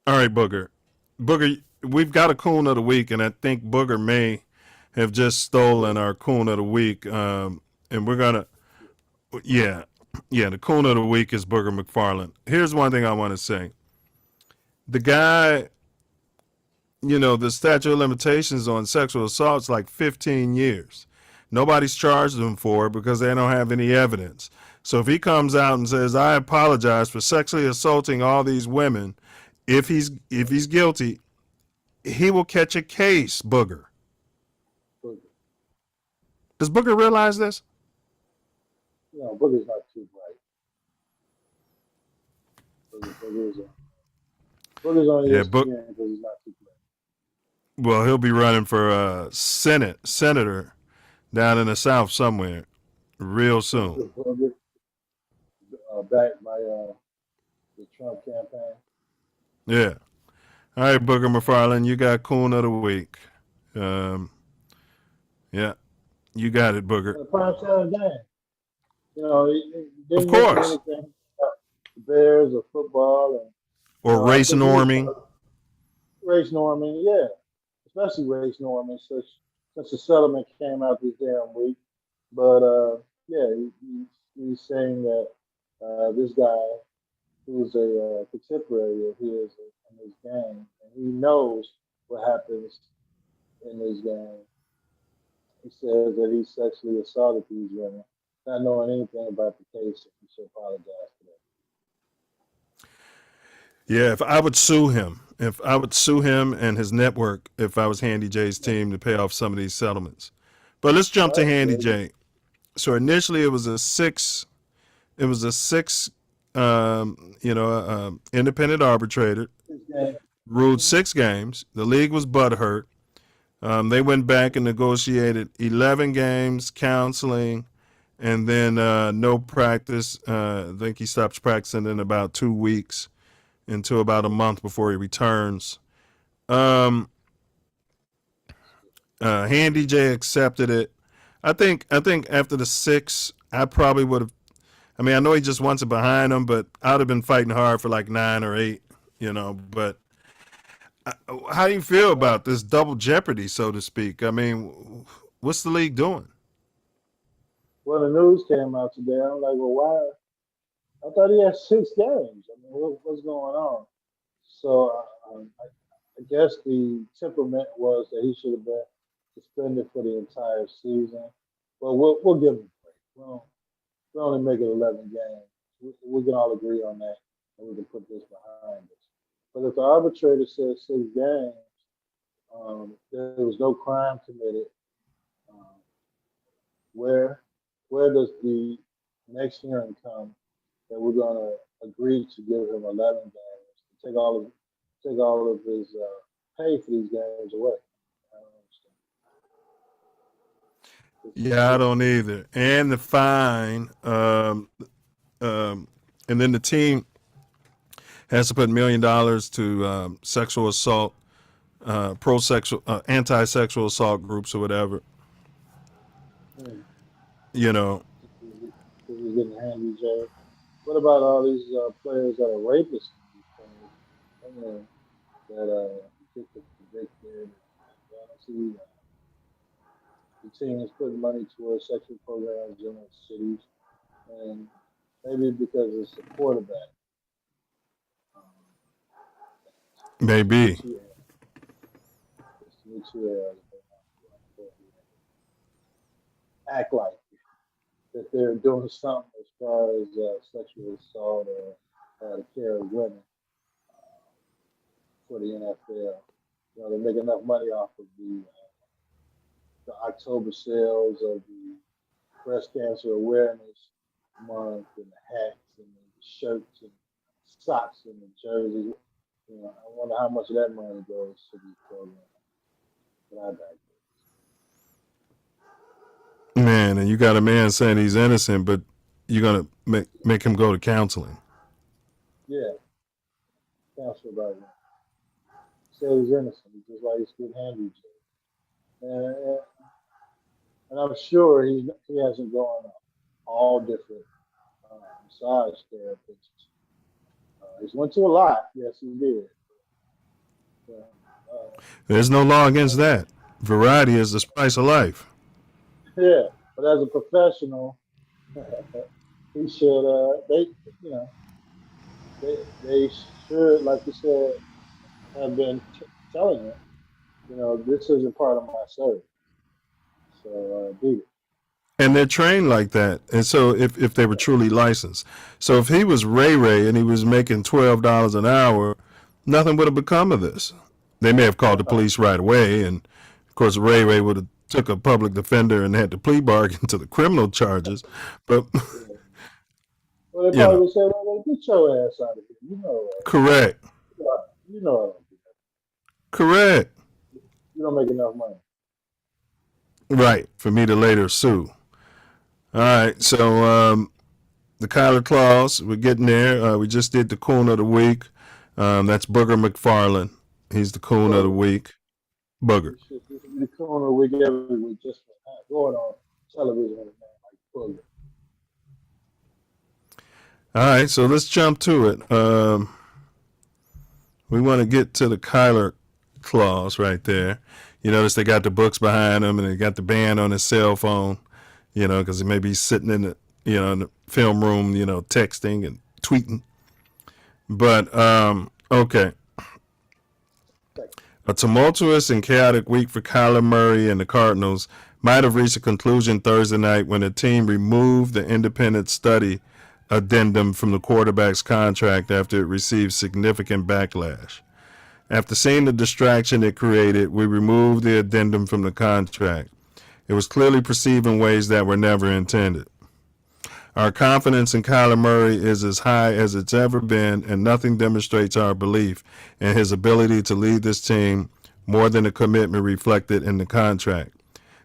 All right, Booger. We've got a Coon of the Week, and I think Booger may have just stolen our Coon of the Week. And we're gonna, the Coon of the Week is Booger McFarland. Here's one thing I want to say: the guy the statute of limitations on sexual assault is like 15 years. Nobody's charged him for it because they don't have any evidence. So if he comes out and says, I apologize for sexually assaulting all these women, if he's guilty, he will catch a case, Booger. Does Booger realize this? No, Booger's not too bright. Booger's on Yeah, ESPN because he's not too bright. Well, he'll be running for senator down in the South somewhere real soon. Backed by the Trump campaign. Yeah. All right, Booger McFarland, you got Coon of the Week. Yeah, you got it, Booger. The prime time game. It didn't Of course. mention anything about the Bears or football Or race norming. Race norming, yeah. Especially race norming, since the settlement came out this damn week. But yeah, he's saying that this guy who's a contemporary of his in his game, and he knows what happens in his game. He says that he sexually assaulted these women, not knowing anything about the case, and he should apologize for that. Yeah, if I would sue him and his network if I was Handy J's team to pay off some of these settlements. But let's jump to Handy J. So initially it was a six independent arbitrator ruled 6 games. The league was butthurt. They went back and negotiated 11 games, counseling, and then no practice. I think he stops practicing in about 2 weeks until about a month before he returns. Handy J accepted it. I think after the 6, I probably would have. I mean, I know he just wants it behind him, but I'd have been fighting hard for like 9 or 8, But how do you feel about this double jeopardy, so to speak? I mean, what's the league doing? Well, the news came out today. I'm like, well, why? I thought he had 6 games. I mean, what's going on? So I guess the temperament was that he should have been suspended for the entire season. But we'll give him a break. We only make it 11 games. We can all agree on that, and we can put this behind us. But if the arbitrator says 6 games, there was no crime committed. Where does the next hearing come that we're going to agree to give him 11 games, to take all of his pay for these games away? I don't understand. Yeah, I don't either. And the fine, and then the team has to put $1 million to sexual assault, anti-sexual assault groups or whatever. This is getting handy, Jay. What about all these players that are rapists? I mean, that get convicted. See, the team is putting money towards sexual programs in the cities, and maybe because it's the quarterback. Maybe. Act like that they're doing something as far as sexual assault or the care of women for the NFL. They make enough money off of the October sales of the breast cancer awareness month and the hats and the shirts and socks and the jerseys. I wonder how much of that money goes to these programs. But I digress. Man, and you got a man saying he's innocent, but you're gonna make him go to counseling. Yeah, counselor about that. Said he's innocent, just like he's getting handy. And I'm sure he hasn't gone all different massage therapists. He's went to a lot. Yes, he did. There's no law against that. Variety is the spice of life. Yeah, but as a professional, he should. They should, like you said, have been telling him this isn't part of my service. So beat it. And they're trained like that. And so if they were truly licensed. So if he was Ray Ray and he was making $12 an hour, nothing would have become of this. They may have called the police right away, and of course Ray Ray would have took a public defender and had to plea bargain to the criminal charges. But Well, they you probably know, would say, "Well, get your ass out of here." correct, You know I don't do that. correct, You don't make enough money. right, for me to later sue. All right, so the Kyler clause, we're getting there. We just did the coon of the week. That's Booger McFarland. He's the coon of the week. Booger. Shit, this is the corner week every week just for going on television with a man like Booger. All right, so let's jump to it. We want to get to the Kyler clause right there. You notice they got the books behind him, and they got the band on his cell phone. Because he may be sitting in the in the film room, texting and tweeting. But okay. A tumultuous and chaotic week for Kyler Murray and the Cardinals might have reached a conclusion Thursday night when the team removed the independent study addendum from the quarterback's contract after it received significant backlash. After seeing the distraction it created, we removed the addendum from the contract. It was clearly perceived in ways that were never intended. Our confidence in Kyler Murray is as high as it's ever been, and nothing demonstrates our belief in his ability to lead this team more than the commitment reflected in the contract.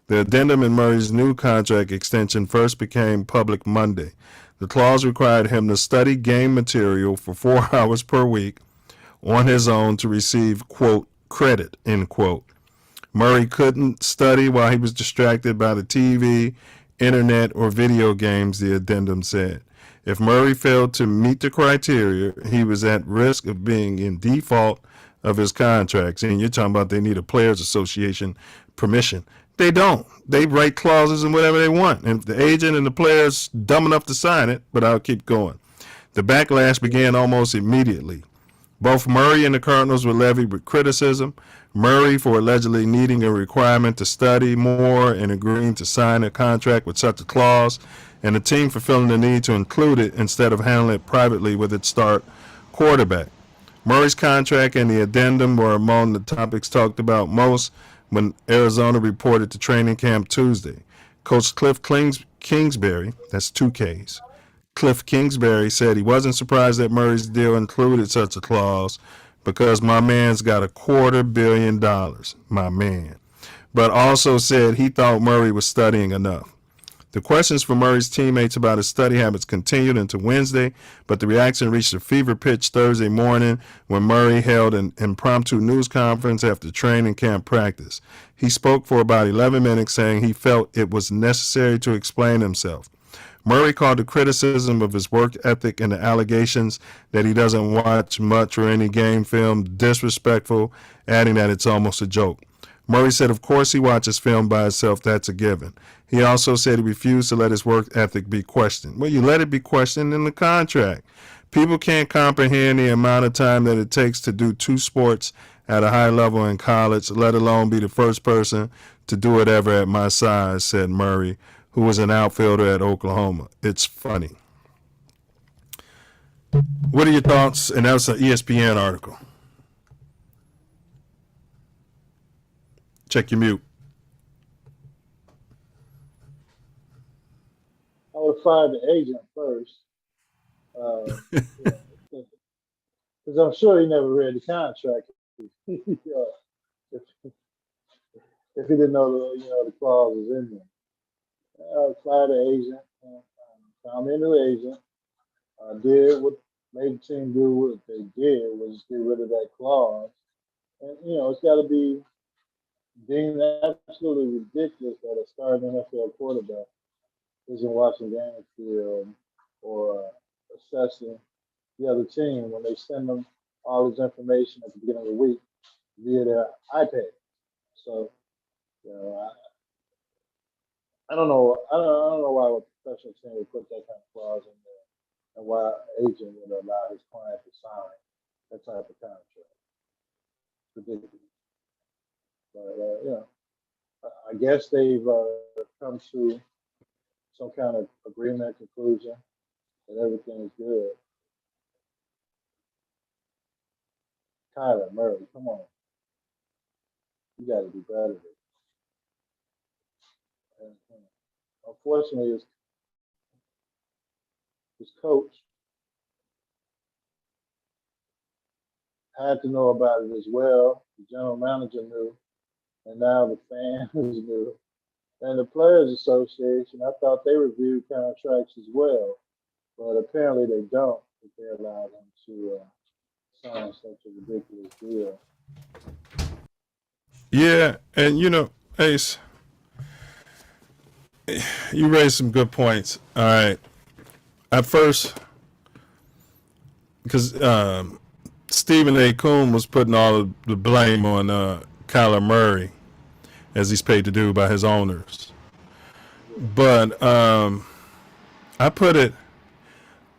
The addendum in Murray's new contract extension first became public Monday. The clause required him to study game material for 4 hours per week on his own to receive, quote, credit, end quote. Murray couldn't study while he was distracted by the TV, internet, or video games, the addendum said. If Murray failed to meet the criteria, he was at risk of being in default of his contracts. And you're talking about they need a players association permission. They don't. They write clauses and whatever they want. And if the agent and the player's dumb enough to sign it, but I'll keep going. The backlash began almost immediately. Both Murray and the Cardinals were levied with criticism. Murray for allegedly needing a requirement to study more and agreeing to sign a contract with such a clause, and the team for feeling the need to include it instead of handling it privately with its star quarterback. Murray's contract and the addendum were among the topics talked about most when Arizona reported to training camp Tuesday. Coach Cliff Kingsbury, that's 2 Ks, Cliff Kingsbury said he wasn't surprised that Murray's deal included such a clause because my man's got $250 million, my man. But also said he thought Murray was studying enough. The questions from Murray's teammates about his study habits continued into Wednesday, but the reaction reached a fever pitch Thursday morning when Murray held an impromptu news conference after training camp practice. He spoke for about 11 minutes, saying he felt it was necessary to explain himself. Murray called the criticism of his work ethic and the allegations that he doesn't watch much or any game film disrespectful, adding that it's almost a joke. Murray said of course he watches film by himself, that's a given. He also said he refused to let his work ethic be questioned. Well, you let it be questioned in the contract. People can't comprehend the amount of time that it takes to do 2 sports at a high level in college, let alone be the first person to do it ever at my size, said Murray, who was an outfielder at Oklahoma. It's funny. What are your thoughts? And that was an ESPN article. Check your mute. I would have fired the agent first. Because I'm sure he never read the contract. If he didn't know the clause was in there. I would fire the agent. Found me a new agent. Did what made the team do what they did was get rid of that clause. And it's got to be deemed absolutely ridiculous that a starting NFL quarterback isn't watching game film or assessing the other team when they send them all this information at the beginning of the week via their iPad. So, I don't know. I don't know why a professional team would put that kind of clause in there, and why an agent would allow his client to sign that type of contract. It's ridiculous. But I guess they've come to some kind of agreement, conclusion, that everything is good. Kyler Murray, come on, you got to do better. And, unfortunately, his coach had to know about it as well. The general manager knew, and now the fans knew. And the Players Association, I thought they reviewed contracts as well, but apparently they don't, if they allow him to sign such a ridiculous deal. Yeah, and Ace, you raised some good points. All right. At first, because Stephen A. Coon was putting all of the blame on Kyler Murray, as he's paid to do by his owners. But I put it,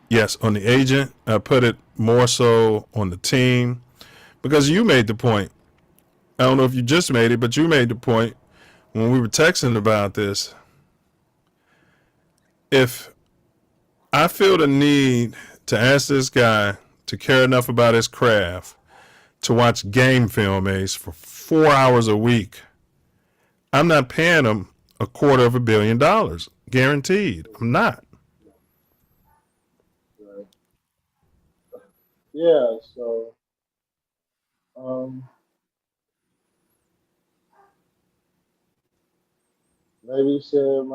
yes, on the agent. I put it more so on the team, because you made the point. I don't know if you just made it, but you made the point when we were texting about this. If I feel the need to ask this guy to care enough about his craft to watch game film, Ace, for 4 hours a week, I'm not paying him $250 million, guaranteed. I'm not. Right. Yeah, so maybe he said,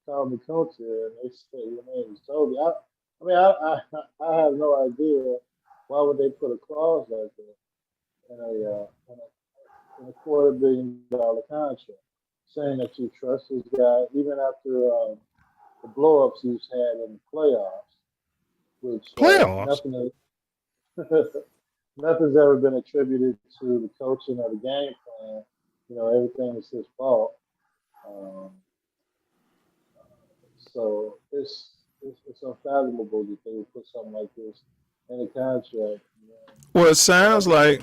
call me coach here, and they said your name is Toby. I have no idea why would they put a clause like that in a $250 million contract, saying that you trust this guy even after the blow-ups he's had in the playoffs, which nothing's ever been attributed to the coaching or the game plan. Everything is his fault. So it's unfathomable that they would put something like this in a contract. Well, it sounds like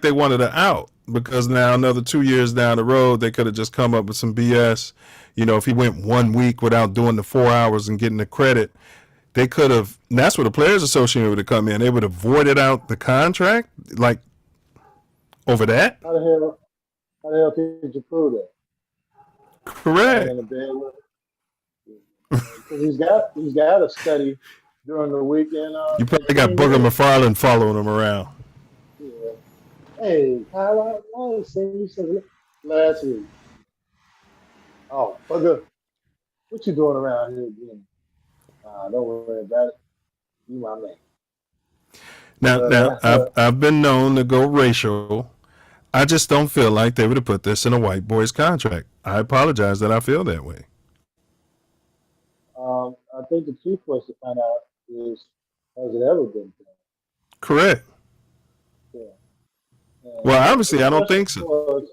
they wanted an out, because now another 2 years down the road, they could have just come up with some BS. If he went 1 week without doing the 4 hours and getting the credit, they could have. And that's where the Players Association would have come in. They would have voided out the contract, like, over that. How the hell did you prove that? Correct. Because he's got a study during the weekend. You probably got Booger McFarland following him around. Yeah. Hey, Kyle, I seen you since last week. Oh, Booger, what you doing around here again? Don't worry about it. You my man. Now, I've been known to go racial. I just don't feel like they would have put this in a white boy's contract. I apologize that I feel that way. I think the key for us to find out is, has it ever been done? Correct. Yeah. Well, obviously, I don't think so.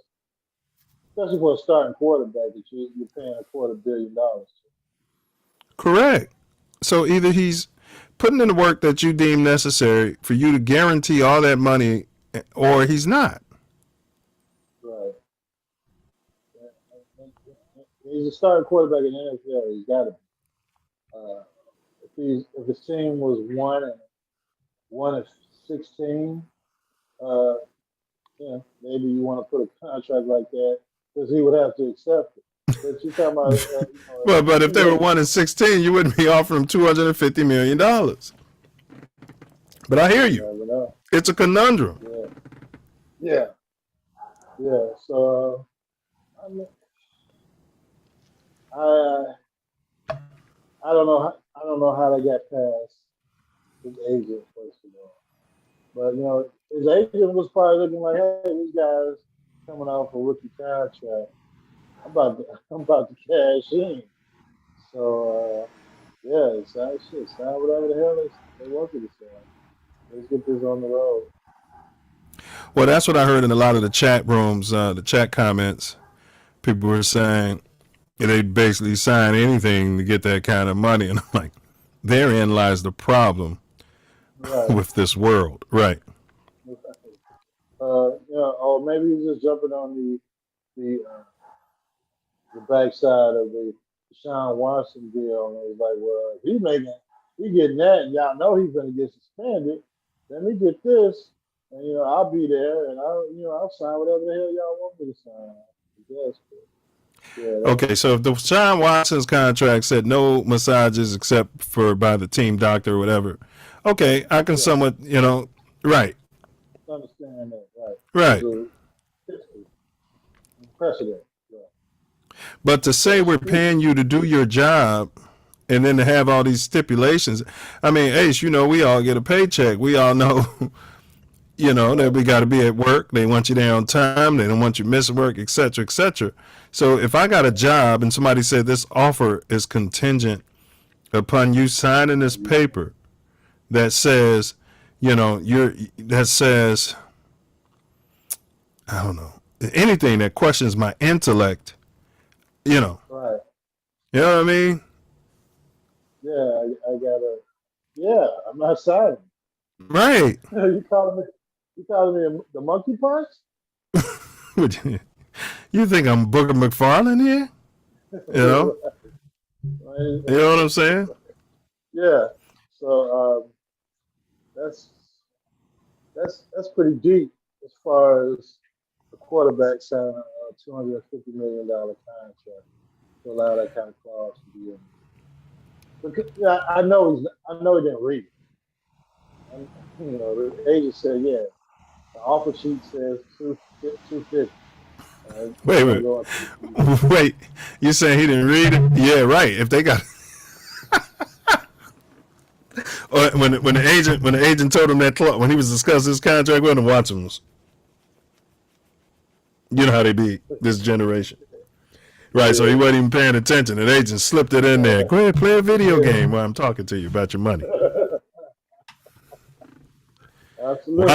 Especially for a starting quarterback that you're paying $250 million to. Correct. So either he's putting in the work that you deem necessary for you to guarantee all that money, or he's not. Right. He's a starting quarterback in the NFL. He's got to be. If his team was 1-16, maybe you want to put a contract like that, because he would have to accept it. But you're talking about, but if they were 1-16, you wouldn't be offering them $250 million. But I hear you. It's a conundrum. Yeah. So I don't know how they got past his agent, first of all. But his agent was probably looking like, hey, these guys coming off a rookie contract. I'm about to cash in. So sign whatever the hell they want you to sign. Let's get this on the road. Well, that's what I heard in a lot of the chat rooms, the chat comments. People were saying they basically sign anything to get that kind of money. And I'm like, therein lies the problem with this world. Right. or maybe he's just jumping on the backside of the Deshaun Watson deal, and it was like, well, he getting that, and y'all know he's going to get suspended. Let me get this, and I'll be there, and I'll sign whatever the hell y'all want me to sign. I guess. Yeah, Okay, so if the Deshaun Watson's contract said no massages except for by the team doctor or whatever, okay, I can somewhat, right, understand that, right? right. There's a history, precedent. Yeah. But to say we're paying you to do your job and then to have all these stipulations, I mean, Ace, we all get a paycheck. We all know, that we got to be at work. They want you there on time. They don't want you missing work, et cetera, et cetera. So if I got a job and somebody said this offer is contingent upon you signing this paper that says, that says, I don't know, anything that questions my intellect, Right. You know what I mean? Yeah, I gotta. Yeah, I'm not signing. Right. You calling me the monkey punch? You think I'm Booker McFarlane here? You know? Right. You know what I'm saying? Yeah. So that's pretty deep as far as the quarterback signing a $250 million contract to allow that kind of clause to be in. Because, yeah, I know he didn't read it. And, the agent said, yeah, the offer sheet says 250. Wait. You saying he didn't read it? Yeah, right. If they got, or when the agent told him that when he was discussing his contract with him, watch him. You know how they be this generation. Right, so he wasn't even paying attention. The agent slipped it in there. Go ahead, play a video game while I'm talking to you about your money. Absolutely.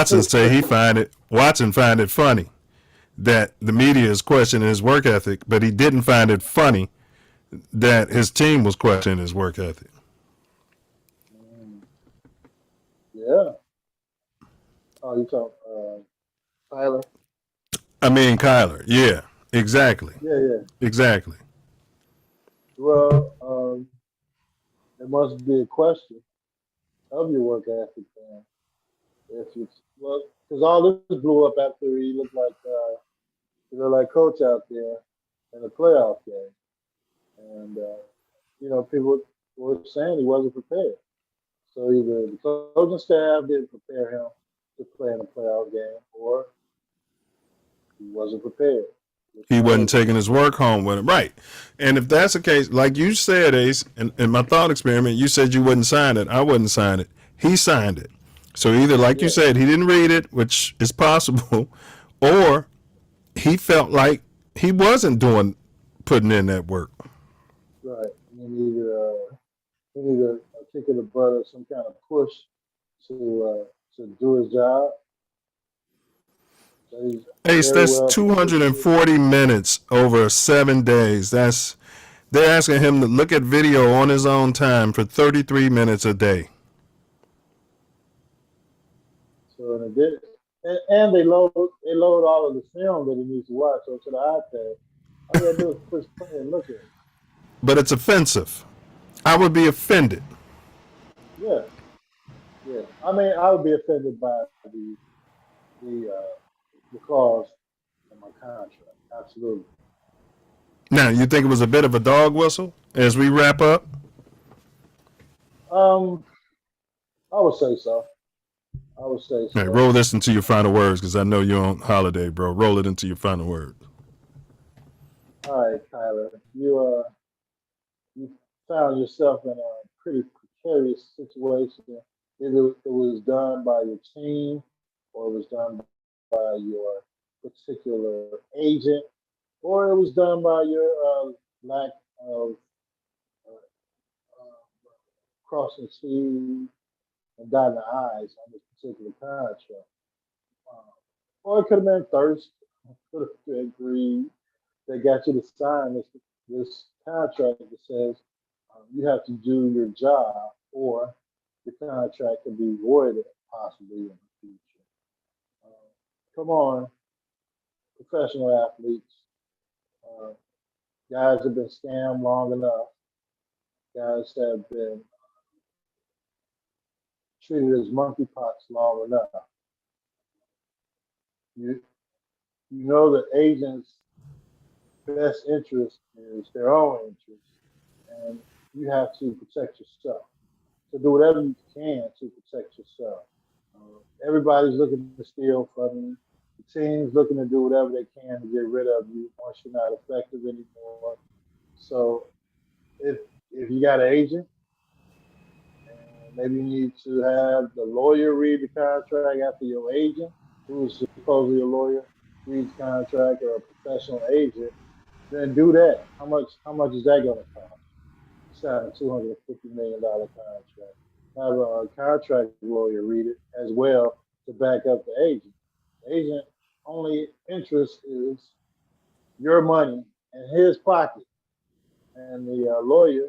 Watson find it funny that the media is questioning his work ethic, but he didn't find it funny that his team was questioning his work ethic. Yeah. Oh, you talk Tyler? I mean, Kyler. Yeah, exactly. Yeah. Exactly. Well, there must be a question of your work ethic, man. Because all this blew up after he looked like coach out there in the playoff game, and people were saying he wasn't prepared. So either the coaching staff didn't prepare him to play in a playoff game, or he wasn't prepared. He wasn't taking his work home with him. Right. And if that's the case, like you said, Ace, in my thought experiment, you said you wouldn't sign it. I wouldn't sign it. He signed it. So either, like you said, he didn't read it, which is possible, or he felt like he wasn't putting in that work. Right. He needed a kick in the butt or some kind of push to do his job. Ace, that's 240 minutes over 7 days. They're asking him to look at video on his own time for 33 minutes a day. So they did, and they load all of the film that he needs to watch onto the iPad. All you gotta do is push play and look at it. But it's offensive. I would be offended. Yeah. I mean, I would be offended by the clause in my contract. Absolutely. Now, you think it was a bit of a dog whistle as we wrap up? I would say so. All right, roll this into your final words because I know you're on holiday, bro. Roll it into your final words. All right, Tyler. You found yourself in a pretty precarious situation. Either it was done by your team or it was done by your particular agent, or it was done by your lack of crossing T's and dotting the I's on this particular contract. Or it could have been thirst, could have been greed that got you to sign this contract that says you have to do your job, or the contract can be voided possibly in the future. come on, professional athletes. Guys have been scammed long enough. Guys have been treated as monkeypox long enough. You know the agent's best interest is their own interest, and you have to protect yourself. So do whatever you can to protect yourself. Everybody's looking to steal from you. The team's looking to do whatever they can to get rid of you once you're not effective anymore. So if you got an agent, and maybe you need to have the lawyer read the contract after your agent, who's supposedly a lawyer, reads the contract, or a professional agent, then do that. How much is that going to cost? Sign a $250 million contract. Have a contract lawyer read it as well to back up the agent. The agent only interest is your money in his pocket, and the lawyer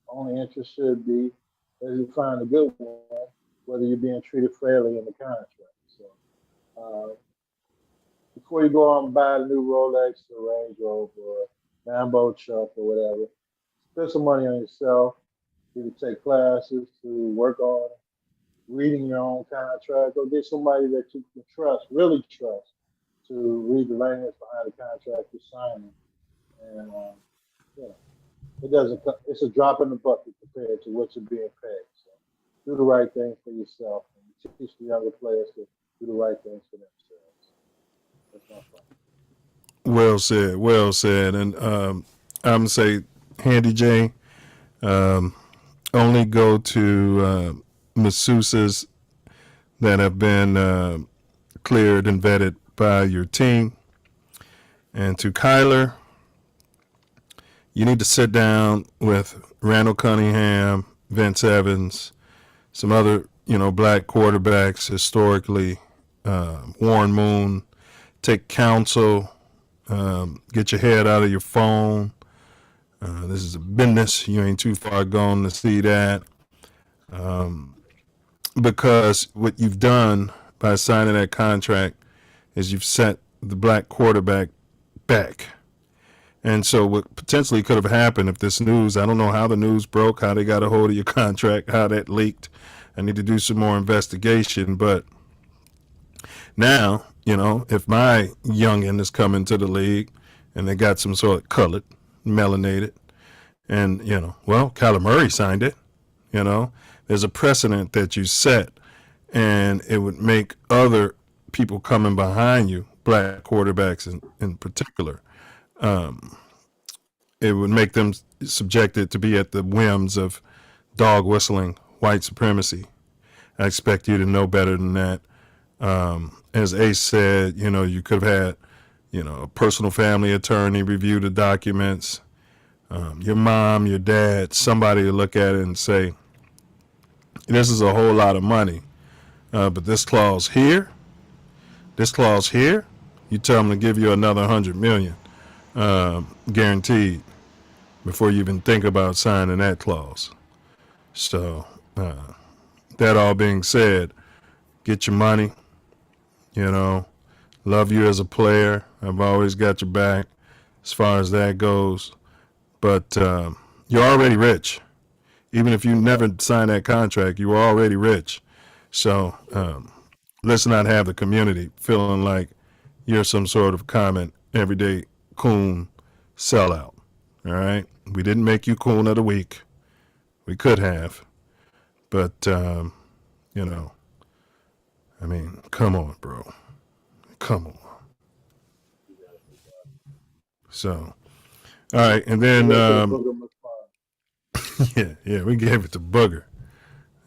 only interest should be that you find a good one, whether you're being treated fairly in the contract. So before you go out and buy a new Rolex or Range Rover or Lambo truck or whatever, spend some money on yourself. Either take classes to work on reading your own contract, or get somebody that you can trust, really trust, to read the language behind the contract you're signing. And it doesn't. It's a drop in the bucket compared to what you're being paid. So do the right thing for yourself, and teach the younger players to do the right things for themselves. That's my point. Well said. Well said. And I'm gonna say, Handy J, only go to masseuses that have been cleared and vetted by your team. And to Kyler, you need to sit down with Randall Cunningham, Vince Evans, some other, black quarterbacks historically, Warren Moon, take counsel, get your head out of your phone. This is a business. You ain't too far gone to see that. Because what you've done by signing that contract is you've set the black quarterback back. And so what potentially could have happened if this news, I don't know how the news broke, how they got a hold of your contract, how that leaked. I need to do some more investigation. But now, if my youngin is coming to the league and they got some sort of colored, melanated, and, Kyler Murray signed it, there's a precedent that you set, and it would make other people coming behind you, black quarterbacks in particular, it would make them subjected to be at the whims of dog whistling white supremacy. I expect you to know better than that. As Ace said, you could have had, a personal family attorney review the documents, your mom, your dad, somebody to look at it and say, this is a whole lot of money, but this clause here, you tell them to give you another 100 million, guaranteed, before you even think about signing that clause. So, that all being said, get your money, love you as a player. I've always got your back as far as that goes. But you're already rich. Even if you never signed that contract, you were already rich. So let's not have the community feeling like you're some sort of common, everyday coon sellout. All right? We didn't make you coon of the week. We could have. But, come on, bro. Come on. So, all right. And then, yeah, we gave it to Booger.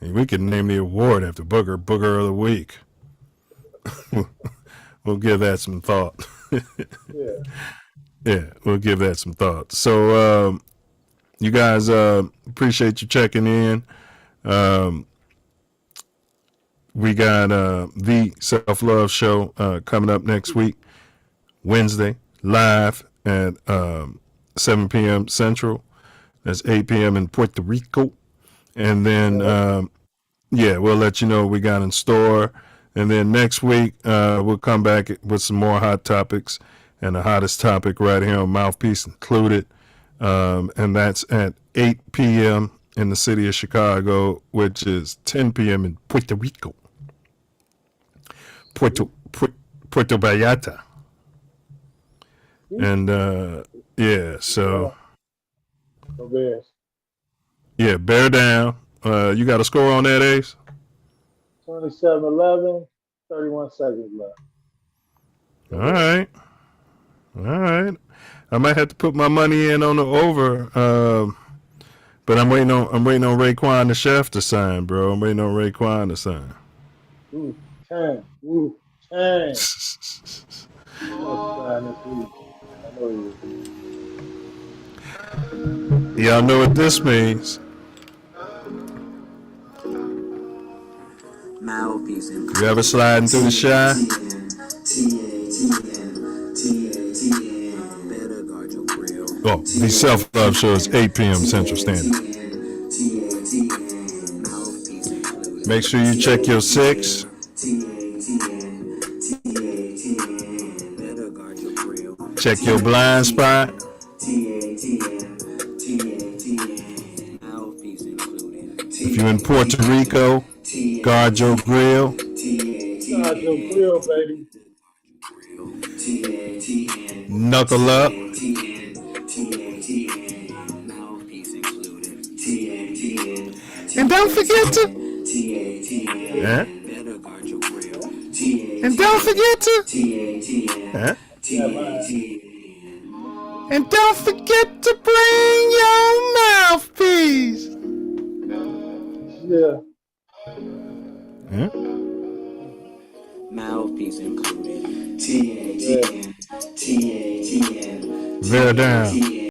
And we could name the award after Booger of the Week. We'll give that some thought. Yeah, we'll give that some thought. So, you guys, appreciate you checking in. We got the Self-Love Show coming up next week, Wednesday, live at 7 p.m. Central. That's 8 p.m. in Puerto Rico. And then, we'll let you know what we got in store And then next week, we'll come back with some more hot topics, and the hottest topic right here on Mouthpiece included. And that's at 8 p.m. in the city of Chicago, which is 10 p.m. in Puerto Rico. Puerto Vallarta. And, yeah, so. Go Bears. Yeah, bear down. You got a score on that, Ace? 27-11, 31 seconds left. All right. I might have to put my money in on the over, but I'm waiting on Raekwon the chef to sign, bro. I'm waiting on Raekwon to sign. Ooh, 10. Ooh, 10. Y'all know what this means. You ever sliding through the shy? Oh, the self-love show is 8 p.m. Central Standard. Make sure you check your 6. Check your blind spot. If you're in Puerto Rico, guard your grill. Guard your grill, baby. Knuckle up. And don't forget to. And don't forget to. And don't forget to bring your mouthpiece. Yeah. Mouthpiece included. TATN. Bear down.